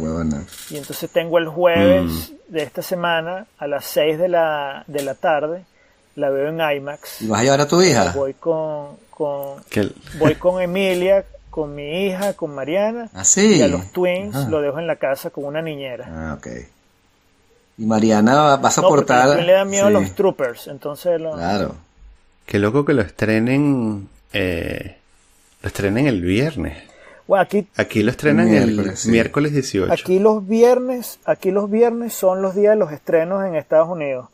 Y entonces tengo el jueves de esta semana a las 6 de la tarde, la veo en IMAX. ¿Y vas a llevar a tu hija? Voy con Emilia, con mi hija, con Mariana, y a los twins lo dejo en la casa con una niñera. Ah, ok. Y Mariana va a soportar... No, porque le da miedo a los troopers, entonces... Claro. Qué loco que lo estrenen el viernes. Bueno, aquí lo estrenan el miércoles 18. Aquí los viernes son los días de los estrenos en Estados Unidos.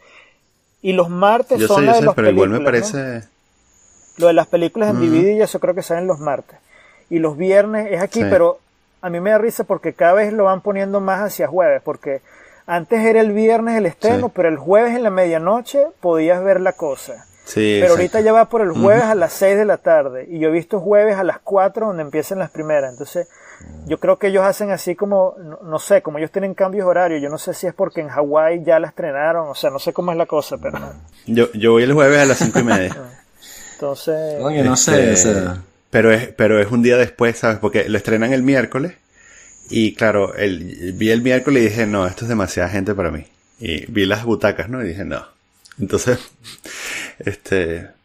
Y los martes son las de las películas, pero igual me parece... ¿no? Lo de las películas en DVD y eso creo que salen los martes. Y los viernes es aquí, pero a mí me da risa porque cada vez lo van poniendo más hacia jueves, porque Antes era el viernes el estreno, Sí. pero el jueves en la medianoche podías ver la cosa. Sí, Pero exacto. ahorita ya va por el jueves a las 6 de la tarde. Y yo he visto jueves a las 4 donde empiezan las primeras. Entonces, yo creo que ellos hacen así como, no sé, como ellos tienen cambios horarios. Yo no sé si es porque en Hawái ya la estrenaron. O sea, no sé cómo es la cosa, pero... Yo voy el jueves a las 5:30. Entonces... Oye, no sé, o sea... Pero es un día después, ¿sabes? Porque lo estrenan el miércoles. Y claro, vi el miércoles y dije, no, esto es demasiada gente para mí. Y vi las butacas, ¿no? Y dije, no. Entonces,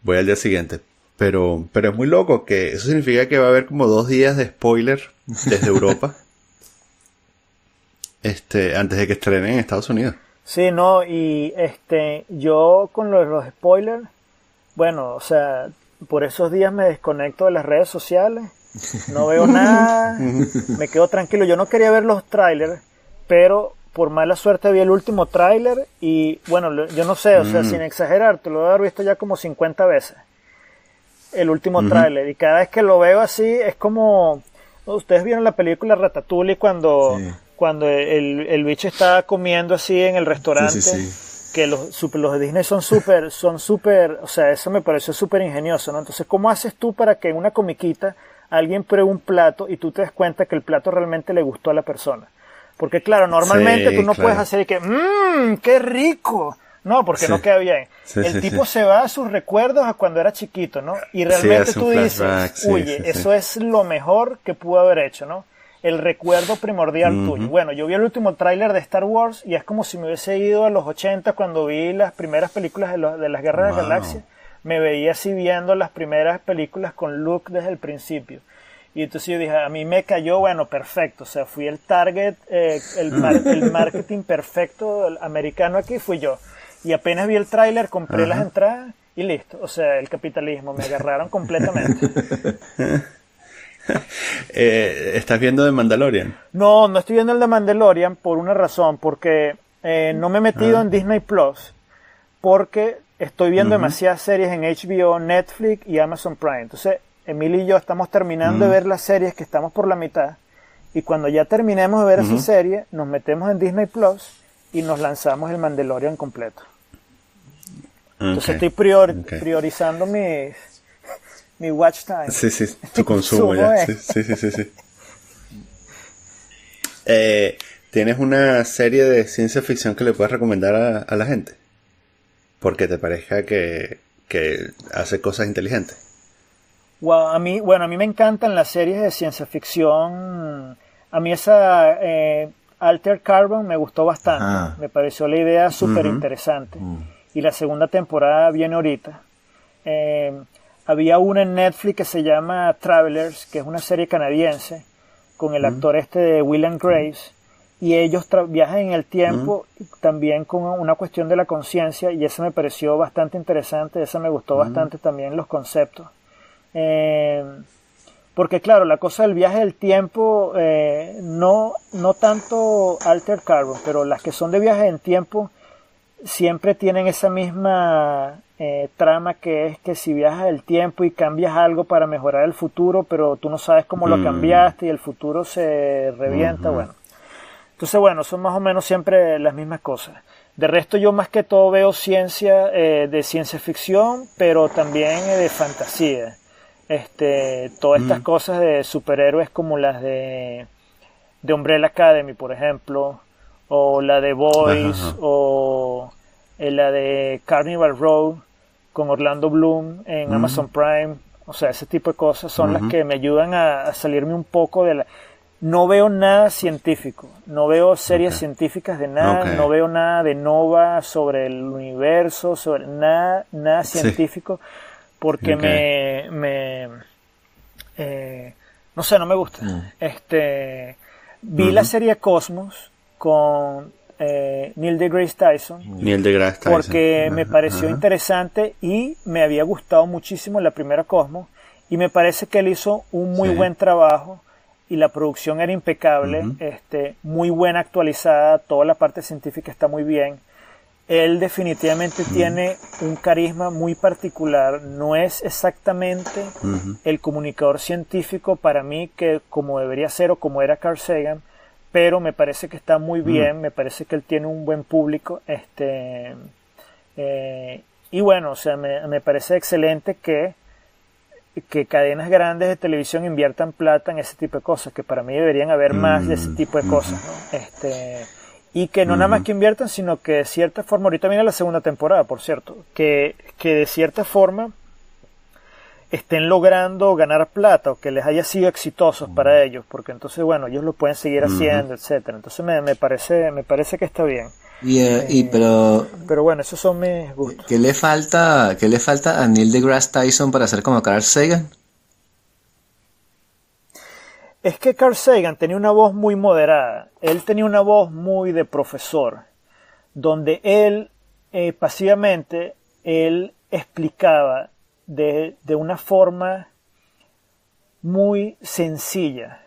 voy al día siguiente. Pero es muy loco que eso significa que va a haber como 2 días de spoiler desde Europa. Antes de que estrenen en Estados Unidos. Sí, no, y yo con los spoilers, bueno, o sea, por esos días me desconecto de las redes sociales, no veo nada, me quedo tranquilo. Yo no quería ver los trailers, pero por mala suerte vi el último tráiler y, bueno, yo no sé, o sea, sin exagerar, te lo he haber visto ya como 50 veces, el último tráiler, y cada vez que lo veo así, es como, ustedes vieron la película Ratatouille cuando el bicho está comiendo así en el restaurante, que los de Disney son súper, o sea, eso me pareció súper ingenioso, ¿no? Entonces, ¿cómo haces tú para que en una comiquita alguien pruebe un plato y tú te des cuenta que el plato realmente le gustó a la persona? Porque claro, normalmente tú no puedes hacer que, ¡qué rico! No, porque no queda bien. El tipo se va a sus recuerdos a cuando era chiquito, ¿no? Y realmente tú dices, oye, eso es lo mejor que pudo haber hecho, ¿no? El recuerdo primordial tuyo. Bueno, yo vi el último tráiler de Star Wars y es como si me hubiese ido a los 80 cuando vi las primeras películas de las Guerras de las Galaxias. Me veía así viendo las primeras películas con Luke desde el principio. Y entonces yo dije, a mí me cayó, bueno, perfecto. O sea, fui el target, el marketing perfecto americano aquí fui yo. Y apenas vi el tráiler, compré las entradas y listo. O sea, el capitalismo, me agarraron completamente. ¿Estás viendo The Mandalorian? No estoy viendo el de Mandalorian por una razón, porque no me he metido en Disney Plus, porque estoy viendo demasiadas series en HBO, Netflix y Amazon Prime. Entonces, Emilio y yo estamos terminando de ver las series que estamos por la mitad, y cuando ya terminemos de ver esa serie, nos metemos en Disney Plus y nos lanzamos el Mandalorian completo. Entonces estoy priorizando mi watch time. Sí, tu consumo ya. Sí. ¿Tienes una serie de ciencia ficción que le puedes recomendar a la gente? Porque te parezca que hace cosas inteligentes. A mí me encantan las series de ciencia ficción. A mí esa Altered Carbon me gustó bastante. Me pareció la idea súper interesante. Y la segunda temporada viene ahorita. Había una en Netflix que se llama Travelers, que es una serie canadiense, con el actor de Will and Grace, y ellos viajan en el tiempo, también con una cuestión de la conciencia, y esa me pareció bastante interesante, esa me gustó bastante también los conceptos. Porque claro, la cosa del viaje del tiempo, no tanto Altered Carbon, pero las que son de viaje en tiempo, siempre tienen esa misma trama, que es que si viajas el tiempo y cambias algo para mejorar el futuro, pero tú no sabes cómo lo cambiaste y el futuro se revienta, bueno. Entonces, bueno, son más o menos siempre las mismas cosas. De resto, yo más que todo veo ciencia, de ciencia ficción, pero también de fantasía. Todas estas cosas de superhéroes como las de Umbrella Academy, por ejemplo, o la de Boys, o la de Carnival Row con Orlando Bloom en Amazon Prime. O sea, ese tipo de cosas son las que me ayudan a salirme un poco de la... No veo nada científico, no veo series científicas de nada, no veo nada de Nova sobre el universo, sobre nada científico, porque no sé, no me gusta. Vi la serie Cosmos con Neil deGrasse Tyson, porque me pareció interesante y me había gustado muchísimo la primera Cosmos, y me parece que él hizo un muy buen trabajo y la producción era impecable, muy buena, actualizada, toda la parte científica está muy bien. Él definitivamente tiene un carisma muy particular, no es exactamente el comunicador científico para mí que como debería ser o como era Carl Sagan, pero me parece que está muy bien, me parece que él tiene un buen público, y bueno, o sea, me parece excelente que cadenas grandes de televisión inviertan plata en ese tipo de cosas, que para mí deberían haber más de ese tipo de cosas, ¿no? Y que no nada más que inviertan, sino que de cierta forma, ahorita viene la segunda temporada, por cierto, que de cierta forma estén logrando ganar plata, o que les haya sido exitosos para ellos, porque entonces, bueno, ellos lo pueden seguir haciendo, etcétera. Entonces me parece que está bien. Pero bueno, esos son mis gustos. ¿Qué le falta a Neil deGrasse Tyson para ser como Carl Sagan? Es que Carl Sagan tenía una voz muy moderada. Él tenía una voz muy de profesor, donde él pasivamente él explicaba de una forma muy sencilla,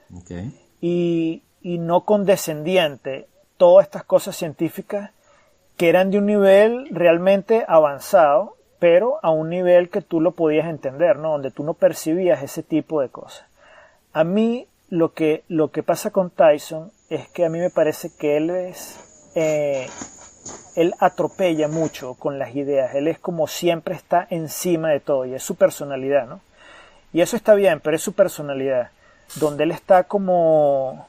y no condescendiente todas estas cosas científicas que eran de un nivel realmente avanzado, pero a un nivel que tú lo podías entender, ¿no? Donde tú no percibías ese tipo de cosas. A mí lo que pasa con Tyson es que a mí me parece que él atropella mucho con las ideas. Él es como siempre está encima de todo, y es su personalidad, ¿no? Y eso está bien, pero es su personalidad, donde él está como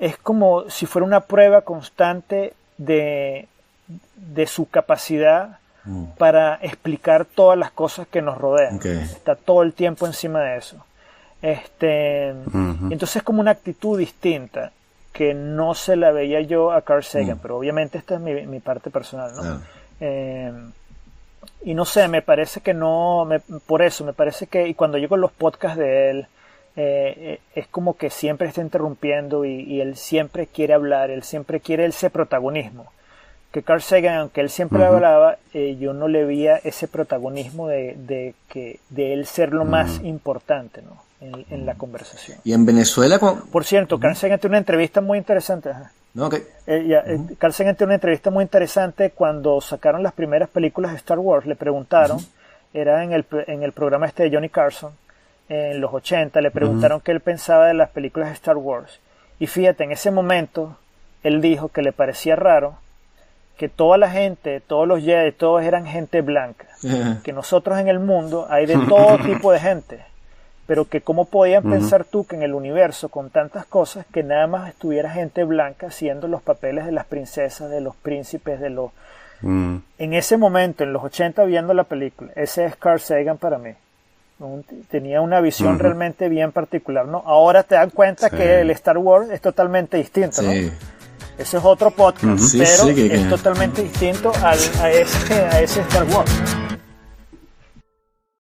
es como si fuera una prueba constante de su capacidad para explicar todas las cosas que nos rodean. Está todo el tiempo encima de eso. Entonces es como una actitud distinta que no se la veía yo a Carl Sagan, pero obviamente esta es mi parte personal, ¿no? Y no sé, me parece que por eso me parece que, y cuando llego a los podcasts de él, es como que siempre está interrumpiendo, y él siempre quiere hablar, él siempre quiere ese protagonismo. Que Carl Sagan, aunque él siempre hablaba, yo no le veía ese protagonismo de él ser lo más importante, ¿no? En la conversación. Y en Venezuela, por cierto, Carl Sagan tiene una entrevista muy interesante. Carl Sagan tiene una entrevista muy interesante cuando sacaron las primeras películas de Star Wars. Le preguntaron, era en el programa de Johnny Carson, en los 80, le preguntaron qué él pensaba de las películas de Star Wars. Y fíjate, en ese momento, él dijo que le parecía raro que toda la gente, todos los Jedi, todos eran gente blanca. Que nosotros en el mundo hay de todo tipo de gente. Pero que cómo podían pensar tú que en el universo, con tantas cosas, que nada más estuviera gente blanca haciendo los papeles de las princesas, de los príncipes, de los... En ese momento, en los 80, viendo la película, ese es Carl Sagan para mí. Tenía una visión realmente bien particular, ¿no? Ahora te dan cuenta que el Star Wars es totalmente distinto, ¿no? Ese es otro podcast, pero es totalmente distinto a ese Star Wars.